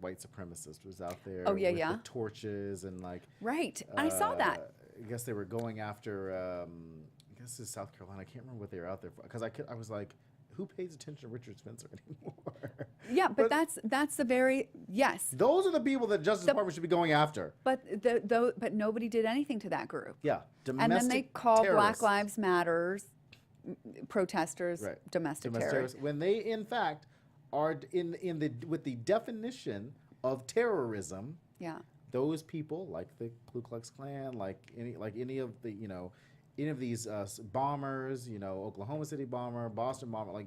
white supremacist, was out there with the torches and like. Right, I saw that. I guess they were going after. I guess it's South Carolina. I can't remember what they were out there for because I was like, who pays attention to Richard Spencer anymore? Yeah, but that's the very yes. Those are the people that Justice Department should be going after. But but nobody did anything to that group. Yeah, and then they call terrorists. Black Lives Matters protesters domestic terrorists. When they in fact are with the definition of terrorism. Yeah. Those people, like the Ku Klux Klan, like any of the any of these bombers, Oklahoma City bomber, Boston bomber, like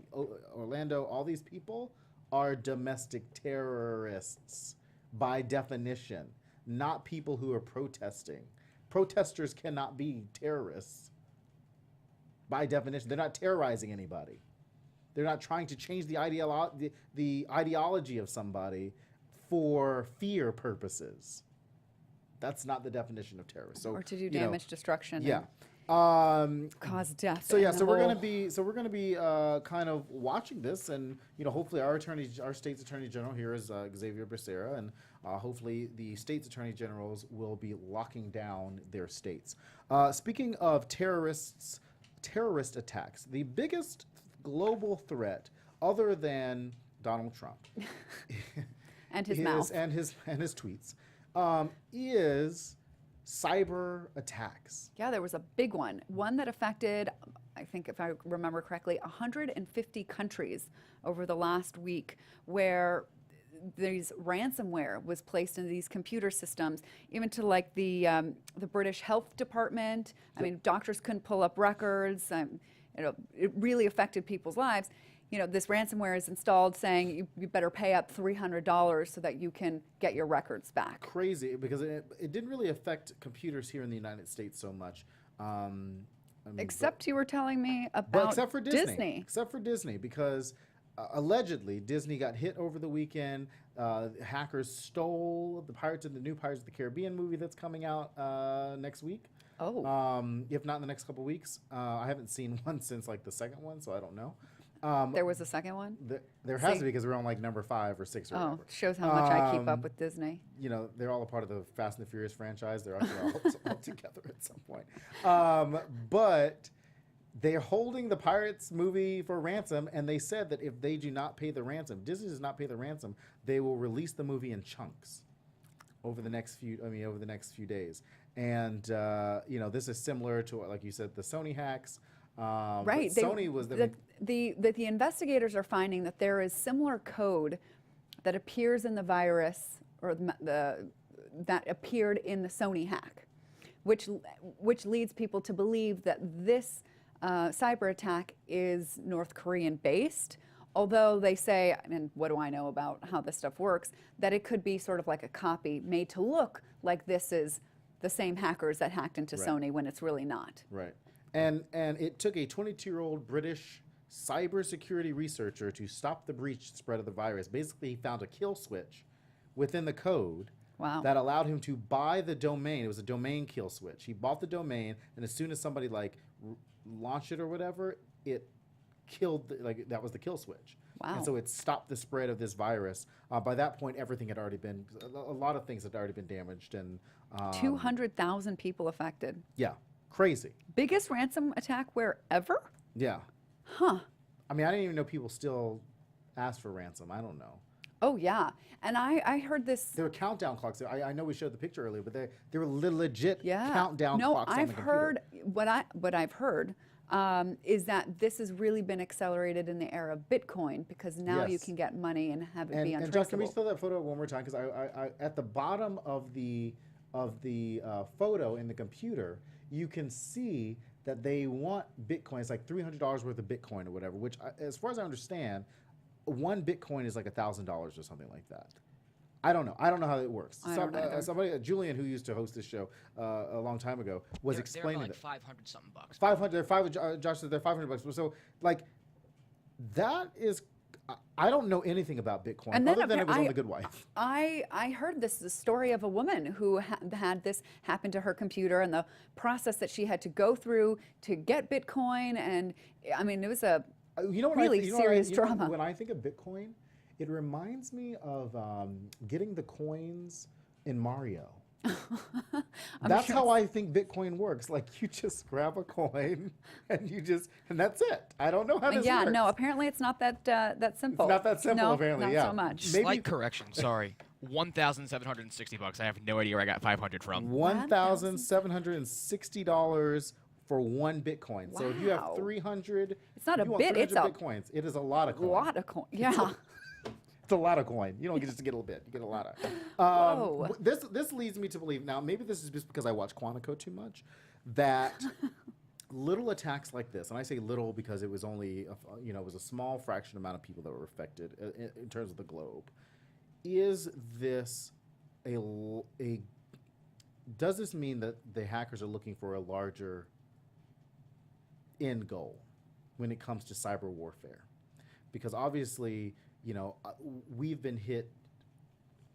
Orlando, all these people are domestic terrorists by definition, not people who are protesting. Protesters cannot be terrorists by definition. They're not terrorizing anybody. They're not trying to change the ideology of somebody for fear purposes. That's not the definition of terrorist. So, or to do damage, destruction. Yeah. Cause death. So yeah, so we're gonna be kind of watching this, and hopefully our state's attorney general here is Xavier Becerra, and hopefully the state's attorney generals will be locking down their states. Speaking of terrorist attacks, the biggest global threat, other than Donald Trump, and his mouth and his tweets, is cyber attacks. Yeah, there was a big one that affected, I think if I remember correctly, 150 countries over the last week, where these ransomware was placed into these computer systems, even to like the British Health Department. I mean, doctors couldn't pull up records. It really affected people's lives. This ransomware is installed saying you better pay up $300 so that you can get your records back. Crazy, because it didn't really affect computers here in the United States so much. Except you were telling me about except for Disney. Except for Disney, because allegedly Disney got hit over the weekend. Hackers stole the new Pirates of the Caribbean movie that's coming out next week. Oh. If not in the next couple weeks. I haven't seen one since like the second one, so I don't know. There was a second one? There has to be, because we're on like number 5 or 6 or whatever. Shows how much I keep up with Disney. They're all a part of the Fast and the Furious franchise. They're actually all together at some point. But they're holding the Pirates movie for ransom, and they said that if they do not pay the ransom, Disney does not pay the ransom, they will release the movie in chunks over the next few days. And you know, this is similar to, like you said, the Sony hacks. Right. But Sony was the investigators are finding that there is similar code that appears in the virus, or that appeared in the Sony hack, which leads people to believe that this cyber attack is North Korean based. Although they say, and what do I know about how this stuff works, that it could be sort of like a copy made to look like this is the same hackers that hacked into Sony when it's really not. Right. And it took a 22-year-old British cybersecurity researcher to stop the breach spread of the virus. Basically, he found a kill switch within the code that allowed him to buy the domain. It was a domain kill switch. He bought the domain, and as soon as somebody launched it or whatever, it killed, that was the kill switch. Wow. And so it stopped the spread of this virus. By that point, everything had already been, a lot of things had already been damaged. And 200,000 people affected. Yeah, crazy. Biggest ransom attack ever? Yeah. Huh. I mean, I didn't even know people still ask for ransom. I don't know. Oh, yeah. And I heard this. There were countdown clocks. I know we showed the picture earlier, but they were legit countdown clocks on the computer. I've heard, what I've heard is that this has really been accelerated in the era of Bitcoin, because now you can get money and have it be untraceable. And Josh, can we show that photo one more time? Because I at the bottom of the photo in the computer, you can see that they want Bitcoin. It's like $300 worth of Bitcoin or whatever, which, as far as I understand, one Bitcoin is like $1,000 or something like that. I don't know. I don't know how it works. Somebody, Julian, who used to host this show a long time ago, was explaining like it. 500 something bucks. 500. Josh said they're $500. So, like, that is. I don't know anything about Bitcoin other than it was on The Good Wife. I heard the story of a woman who had this happen to her computer, and the process that she had to go through to get Bitcoin, and I mean, it was a really serious drama. When I think of Bitcoin, it reminds me of getting the coins in Mario. That's how I think Bitcoin works. Like, you just grab a coin and that's it. I don't know how this works. Yeah, no, apparently it's not that simple. It's not that simple, apparently. Not yeah. so much. Slight correction, sorry. $1,760. I have no idea where I got 500 from. $1,760 for one Bitcoin. Wow. So if you have 300, it's not a bit. It's Bitcoins. It is a lot of coin. A lot of coin. Yeah. It's a lot of coin. You don't get just to get a little bit. You get a lot of. This leads me to believe, now maybe this is just because I watch Quantico too much, that little attacks like this, and I say little because it was only it was a small fraction amount of people that were affected in terms of the globe. Is this does this mean that the hackers are looking for a larger end goal when it comes to cyber warfare? Because obviously, we've been hit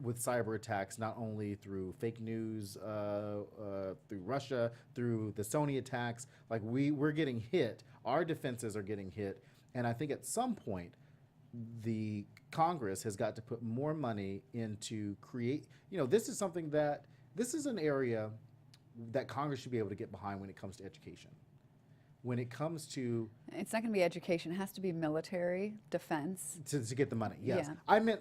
with cyber attacks not only through fake news, through Russia, through the Sony attacks. Like, we're getting hit. Our defenses are getting hit. And I think at some point, the Congress has got to put more money into this is something that, this is an area that Congress should be able to get behind when it comes to education. When it comes to... It's not going to be education. It has to be military, defense. To get the money, yes. Yeah.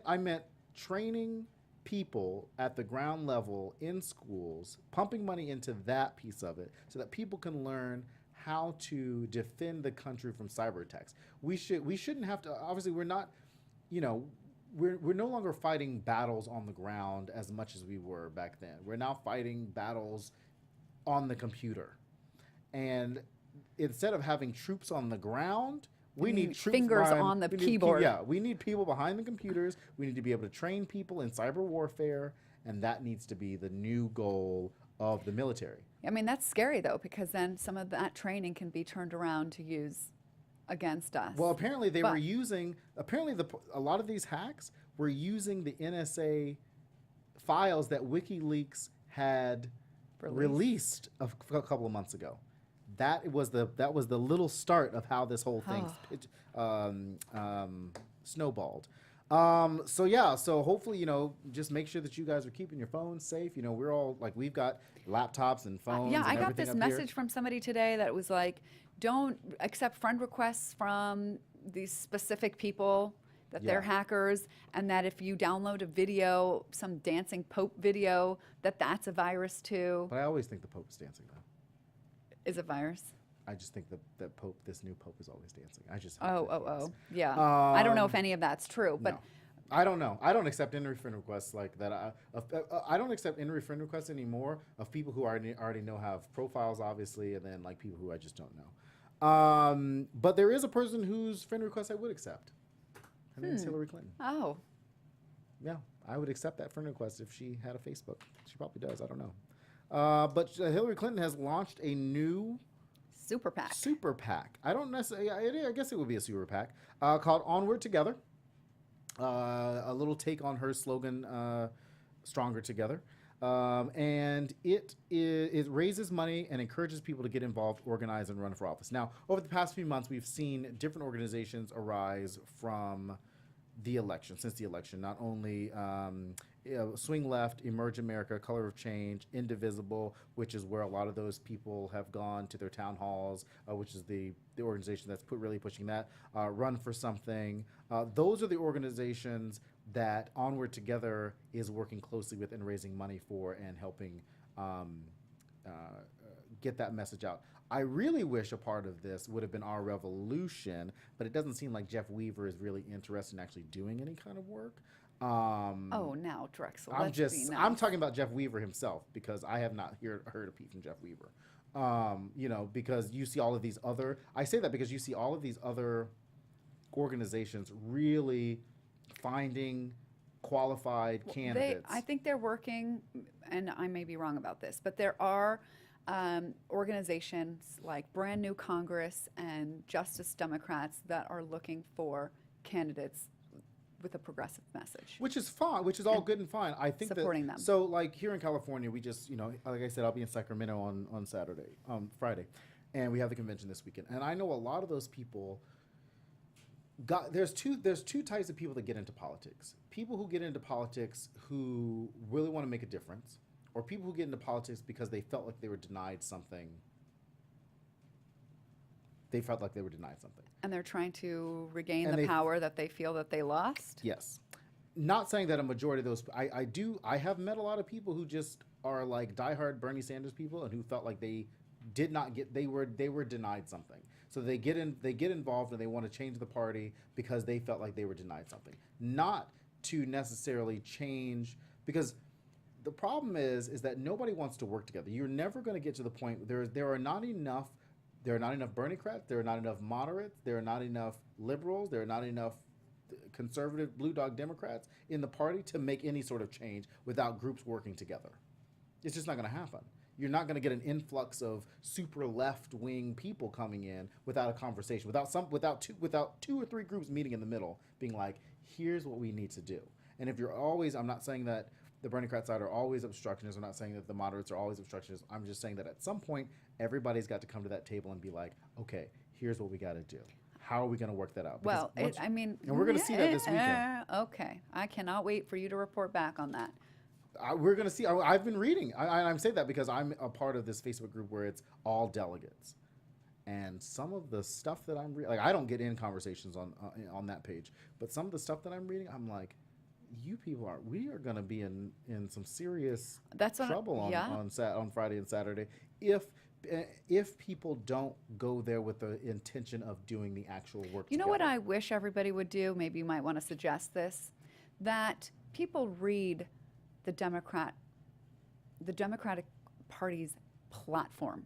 I meant training people at the ground level in schools, pumping money into that piece of it so that people can learn how to defend the country from cyber attacks. We shouldn't have to... Obviously, we're not... We're no longer fighting battles on the ground as much as we were back then. We're now fighting battles on the computer. And instead of having troops on the ground, we need troops fingers on the keyboard. We need people behind the computers. We need to be able to train people in cyber warfare, and that needs to be the new goal of the military. I mean, that's scary, though, because then some of that training can be turned around to use against us. Well, apparently a lot of these hacks were using the NSA files that WikiLeaks had released a couple of months ago. That was the little start of how this whole thing snowballed. So hopefully, just make sure that you guys are keeping your phones safe. We're all we've got laptops and phones. Yeah, and I got this up message here. from somebody today that was like, don't accept friend requests from these specific people, that they're Yeah. hackers, and that if you download a video, some dancing Pope video, that's a virus too. But I always think the Pope is dancing though. Is a virus? I just think that Pope, this new Pope, is always dancing. I just hope Oh, that he is. yeah. I don't know if Um, any of that's true, but No. I don't know. I don't accept any friend requests like that. I don't accept any friend requests anymore of people who already know have profiles, obviously, and then like people who I just don't know. But there is a person whose friend request I would accept. Her name is Hillary Clinton. oh, Yeah, I would accept that friend request if she had a Facebook. She probably does. I don't know. But Hillary Clinton has launched a new super PAC. super PAC. I don't necessarily. I guess it would be a super PAC called Onward Together. A little take on her slogan, "Stronger Together," and it raises money and encourages people to get involved, organize, and run for office. Now, over the past few months, we've seen different organizations arise from the election, since the election. Not only Swing Left, Emerge America, Color of Change, Indivisible, which is where a lot of those people have gone to their town halls, which is the organization that's really pushing that. Run for Something. Those are the organizations that Onward Together is working closely with and raising money for and helping get that message out. I really wish a part of this would have been Our Revolution, but it doesn't seem like Jeff Weaver is really interested in actually doing any kind of work. Oh, now Drexel. I'm let's just be nice. I'm talking about Jeff Weaver himself because I have not heard a peep from Jeff Weaver. Because you see all of these other. I say that because you see all of these other organizations really finding qualified candidates. I think they're working, and I may be wrong about this, but there are organizations like Brand New Congress and Justice Democrats that are looking for candidates with a progressive message. Which is fine, which is all good and fine. I think Supporting that, them. So like here in California, we just, like I said, I'll be in Sacramento on Friday, and we have the convention this weekend. And I know a lot of those people there's two types of people that get into politics. People who get into politics who really want to make a difference, or people who get into politics because they felt like they were denied something. They felt like they were denied something. And they're trying to regain And the power that they feel that they lost. Yes. Not saying that a majority of those, I have met a lot of people who just are like diehard Bernie Sanders people and who felt like they did not get, they were denied something. So they get involved and they want to change the party because they felt like they were denied something. Not to necessarily change, because the problem is that nobody wants to work together. You're never going to get to the point, there are not enough Bernie-crats, there are not enough moderates, there are not enough liberals, there are not enough conservative blue dog Democrats in the party to make any sort of change without groups working together. It's just not going to happen. You're not going to get an influx of super left-wing people coming in without a conversation, without two or three groups meeting in the middle, being like, here's what we need to do. And if you're always, I'm not saying that the Bernie-crat side are always obstructionists. I'm not saying that the moderates are always obstructionists. I'm just saying that at some point, everybody's got to come to that table and be like, okay, here's what we got to do. How are we going to work that out? Well, and we're going to see that this weekend. Okay. I cannot wait for you to report back on that. We're going to see. I've been reading. I'm saying that because I'm a part of this Facebook group where it's all delegates. And some of the stuff that I'm reading, like I don't get in conversations on that page, but some of the stuff that I'm reading, I'm like, we are going to be in some serious trouble on Friday and Saturday if people don't go there with the intention of doing the actual work. You know what I wish everybody would do? Maybe you might want to suggest this, that people read the Democratic Party's platform,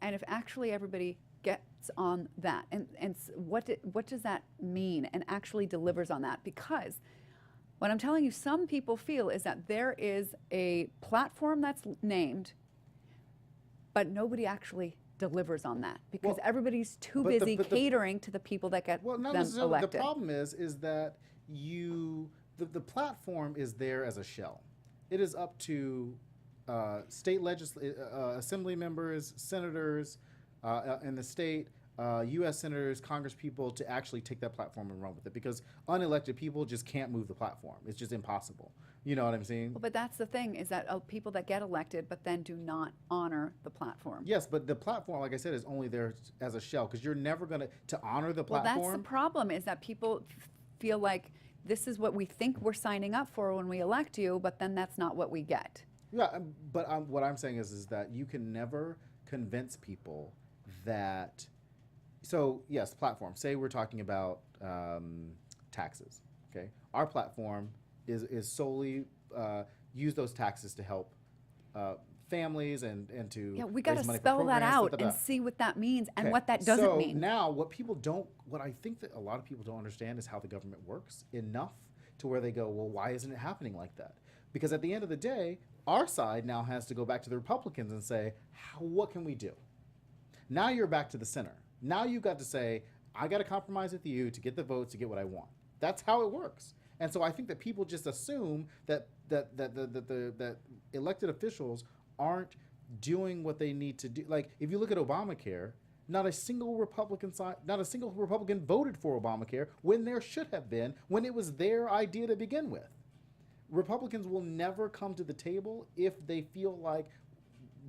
and if actually everybody gets on that and what does that mean and actually delivers on that, because what I'm telling you, some people feel is that there is a platform that's named, but nobody actually delivers on that because everybody's too busy catering to the people that get them elected. The problem is that the platform is there as a shell. It is up to state assembly members, senators in the state, U.S. senators, Congress people to actually take that platform and run with it, because unelected people just can't move the platform. It's just impossible. You know what I'm saying? Well, but that's the thing, is that people that get elected but then do not honor the platform. Yes, but the platform, like I said, is only there as a shell, because you're never going to honor the Well, platform. that's the problem, is that people feel like this is what we think we're signing up for when we elect you, but then that's not what we get. Yeah, but what I'm saying is that you can never convince people that. So yes, platform. Say we're talking about taxes. Okay, our platform is solely use those taxes to help families and to Yeah, we got to raise money for spell that programs, out da, da, and da. see what that means and Okay, what that doesn't so mean. now what I think that a lot of people don't understand is how the government works enough to where they go, well, why isn't it happening like that? Because at the end of the day, our side now has to go back to the Republicans and say, what can we do? Now you're back to the center. Now you've got to say, I got to compromise with you to get the votes to get what I want. That's how it works. And so I think that people just assume that that elected officials aren't doing what they need to do. Like if you look at Obamacare, not a single Republican voted for Obamacare when there should have been, when it was their idea to begin with. Republicans will never come to the table if they feel like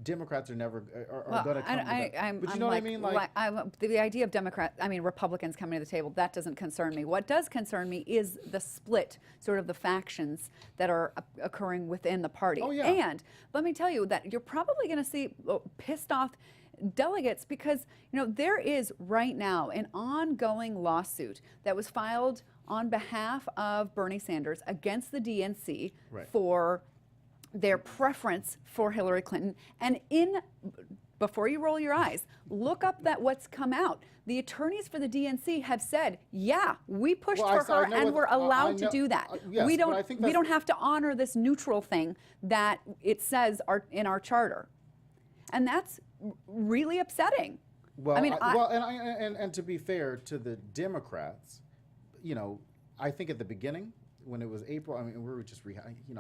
Democrats are never are going to come. But you know what I mean? Like the idea of Republicans coming to the table, that doesn't concern me. What does concern me is the split, sort of the factions that are occurring within the party. Oh, yeah. And let me tell you that you're probably going to see pissed off delegates, because there is right now an ongoing lawsuit that was filed on behalf of Bernie Sanders against the DNC for their preference for Hillary Clinton. And before you roll your eyes, look up what's come out. The attorneys for the DNC have said, yeah, we pushed for her and we're allowed to do that. Yes, we but I think don't have to honor this neutral thing that it says in our charter. And that's really upsetting. Well, I mean, and to be fair to the Democrats, I think at the beginning when it was April, I mean, we were just I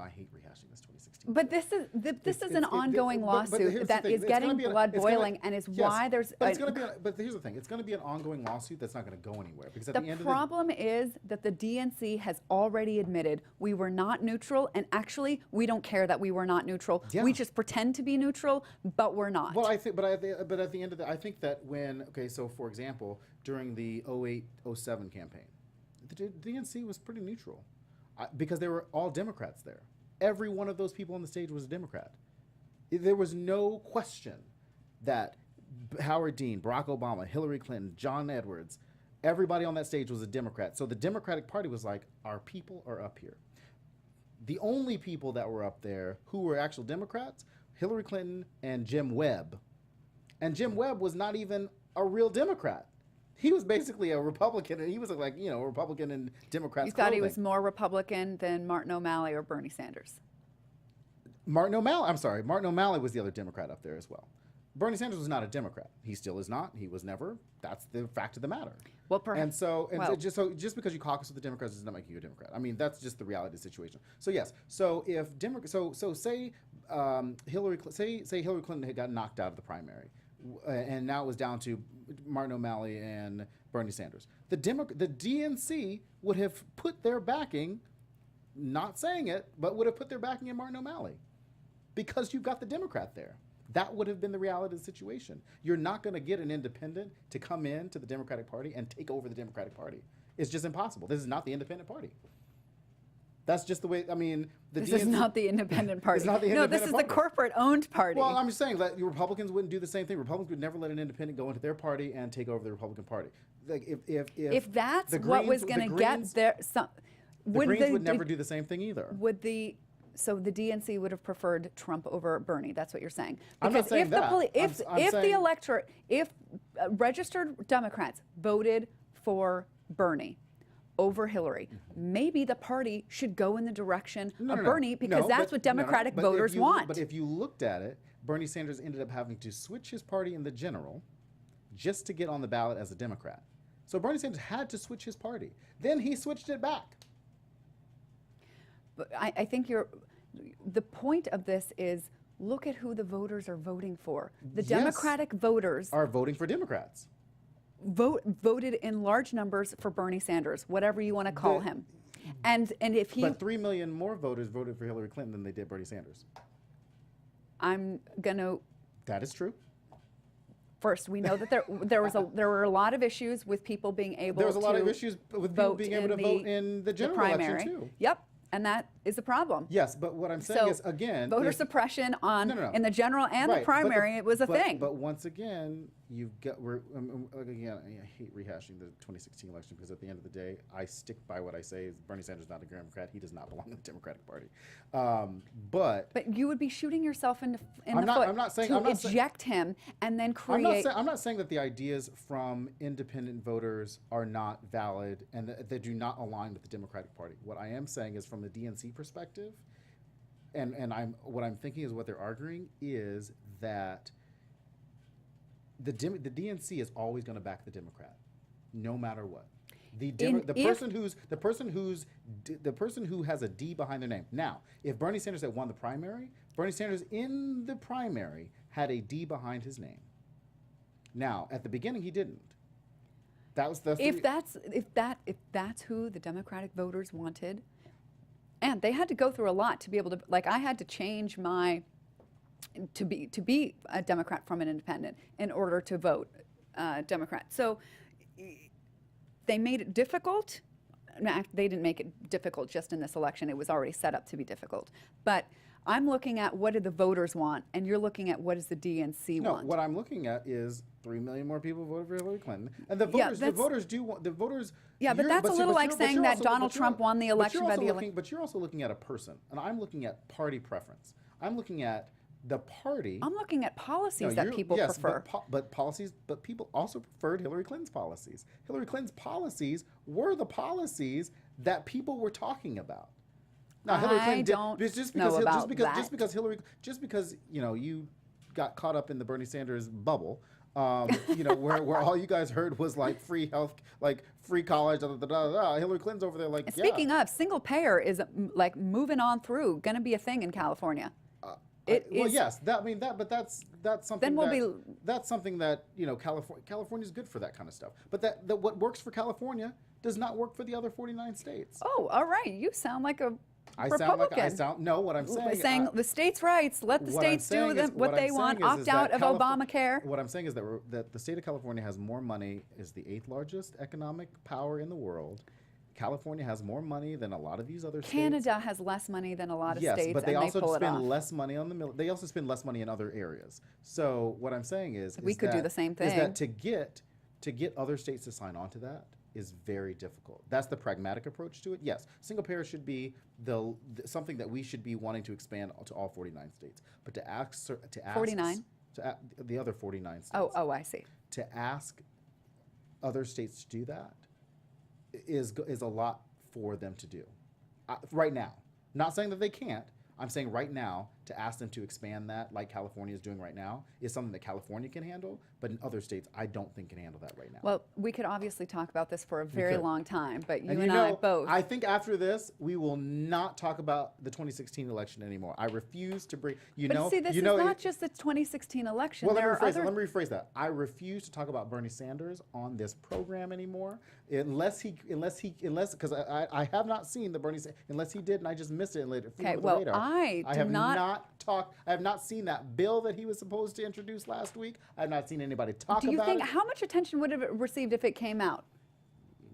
hate rehashing this 2016. But this is an ongoing lawsuit that is getting blood boiling, and is why there's. But here's the thing: it's going to be an ongoing lawsuit that's not going to go anywhere, because at the end of the problem is that the DNC has already admitted we were not neutral, and actually we don't care that we were not neutral. Yeah. We just pretend to be neutral, but we're not. Well, I think, but at the end of I think that so for example, during the 08-07 campaign, the DNC was pretty neutral. Because they were all Democrats there. Every one of those people on the stage was a Democrat. There was no question that Howard Dean, Barack Obama, Hillary Clinton, John Edwards, everybody on that stage was a Democrat. So the Democratic Party was like, our people are up here. The only people that were up there who were actual Democrats, Hillary Clinton and Jim Webb. And Jim Webb was not even a real Democrat. He was basically a Republican, and he was like, a Republican and Democrats. You thought he was more Republican than Martin O'Malley or Bernie Sanders? Martin O'Malley was the other Democrat up there as well. Bernie Sanders was not a Democrat. He still is not. He was never. That's the fact of the matter. Well, perhaps. Just because you caucus with the Democrats does not make you a Democrat. I mean, that's just the reality of the situation. So yes. So if say Hillary Clinton had got knocked out of the primary, and now it was down to Martin O'Malley and Bernie Sanders. The DNC would have put their backing, not saying it, but would have put their backing in Martin O'Malley, because you've got the Democrat there. That would have been the reality of the situation. You're not going to get an independent to come in to the Democratic Party and take over the Democratic Party. It's just impossible. This is not the independent party. That's just the way, This is not the independent party. It's not the independent this is party. the corporate-owned party. Well, I'm just saying that Republicans wouldn't do the same thing. Republicans would never let an independent go into their party and take over the Republican Party. Like if that's what was going to get there, the Greens would never do the same thing either. So the DNC would have preferred Trump over Bernie. That's what you're saying. I'm not saying that. If registered Democrats voted for Bernie over Hillary, maybe the party should go in the direction of Bernie, because that's what Democratic voters want. But if you looked at it, Bernie Sanders ended up having to switch his party in the general just to get on the ballot as a Democrat. So Bernie Sanders had to switch his party. Then he switched it back. But I think the point of this is, look at who the voters are voting for. The Democratic voters are voting for Democrats. Voted in large numbers for Bernie Sanders, whatever you want to call him. And if he, But 3 million more voters voted for Hillary Clinton than they did Bernie Sanders. I'm gonna. That is true. First, we know that there were a lot of issues with people being able. There was a lot to of issues with people vote being able to in vote in the general primary. election too. Yep, and that is a problem. Yes, but what I'm saying So is again, voter if- suppression on No. in the general and Right, the but primary, it was a but- thing. But once again, you've got again. I hate rehashing the 2016 election because at the end of the day, I stick by what I say. Is Bernie Sanders is not a Democrat. He does not belong in the Democratic Party. But you would be shooting yourself in the I'm foot I'm not saying- to I'm not saying- eject him and then create. I'm not saying that the ideas from independent voters are not valid and that they do not align with the Democratic Party. What I am saying is from the DNC perspective, and what I'm thinking is what they're arguing is that the DNC is always going to back the Democrat, no matter what. The person who has a D behind their name. Now, if Bernie Sanders had won the primary, Bernie Sanders in the primary had a D behind his name. Now, at the beginning, he didn't. That was the if that's who the Democratic voters wanted, and they had to go through a lot to be able to, like, I had to change my to be a Democrat from an independent in order to vote Democrat. So they made it difficult. No, they didn't make it difficult just in this election. It was already set up to be difficult. But I'm looking at what do the voters want, and you're looking at what does the DNC No, want. what I'm looking at is 3 million more people voted for Hillary Clinton, and the Yeah, voters do want the voters. Yeah, but you're- that's a little but like you're- saying you're that also- Donald but you're- Trump won the but election you're by also the looking- But you're also looking at a person, and I'm looking at party preference. I'm looking at the party. I'm looking at policies No, that you're- people yes, prefer. but policies. But people also preferred Hillary Clinton's policies. Hillary Clinton's policies were the policies that people were talking about. Now, Hillary I Clinton don't just know because about that. just because you got caught up in the Bernie Sanders bubble. Where all you guys heard was like free health, like free college, Hillary Clinton's over there like. And speaking of, single payer is like moving on through, going to be a thing in California. Yes, but that's something. Then we'll that's something that California's good for that kind of stuff. But that what works for California does not work for the other 49 states. Oh, all right. You sound like a Republican. No, what I'm saying. Saying the states' rights, let the what I'm states do saying is- what what they I'm want, saying is opt that out of Obamacare. What I'm saying is that the state of California has more money, is the 8th largest economic power in the world. California has more money than a lot of these other states. Canada has less money than a lot of states, but they and also they pull it off. spend less money on the They also spend less money in other areas. So what I'm saying is, We could do the same Is that thing. to get other states to sign on to that is very difficult. That's the pragmatic approach to it. Yes, single payer should be something that we should be wanting to expand to all 49 states. But to ask 49? The other 49 states. Oh, I see. To ask other states to do that is a lot for them to do right now. Not saying that they can't. I'm saying right now to ask them to expand that like California is doing right now is something that California can handle, but in other states I don't think can handle that right now. Well, we could obviously talk about this for a very could. long time, but you And and I both. I think after this we will not talk about the 2016 election anymore. I refuse to bring But see, this is not just the 2016 election. Well, there are other. let me rephrase that. I refuse to talk about Bernie Sanders on this program anymore, unless because I have not seen the Bernie unless he did and I just missed it and let it flew Okay, under the well, radar. I have not seen that bill that he was supposed to introduce last week. I have not seen anybody talk Do you about think it. how much attention would have it received if it came out?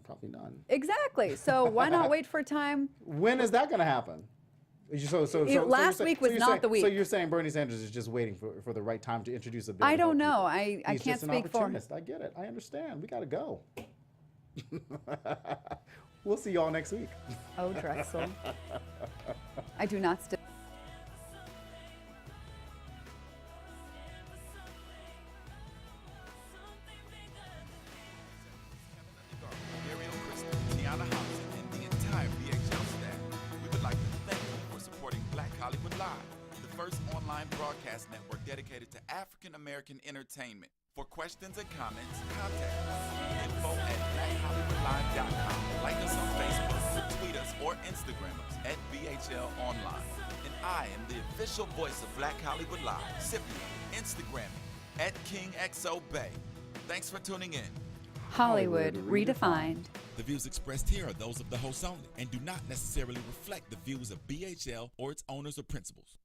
Probably none. Exactly. So why not wait for a time? When is that going to happen? Last week was not the week. So you're saying Bernie Sanders is just waiting for the right time to introduce a bill? I to don't help know. people. I He's can't just an speak for him. opportunist. I get it. I understand. We got to go. We'll see y'all next week. Oh, Drexel. I do not still. Tiana Hobson, and the entire BHL staff. We would like to thank you for supporting Black Hollywood Live, the first online broadcast network dedicated to African American entertainment. For questions and comments, contact us. info@blackhollywoodlive.com. Like us on Facebook, tweet us, or Instagram us at BHL Online. And I am the official voice of Black Hollywood Live, Scipio, Instagram at KingXOBay. Thanks for tuning in. Hollywood redefined. The views expressed here are those of the host only and do not necessarily reflect the views of BHL or its owners or principals.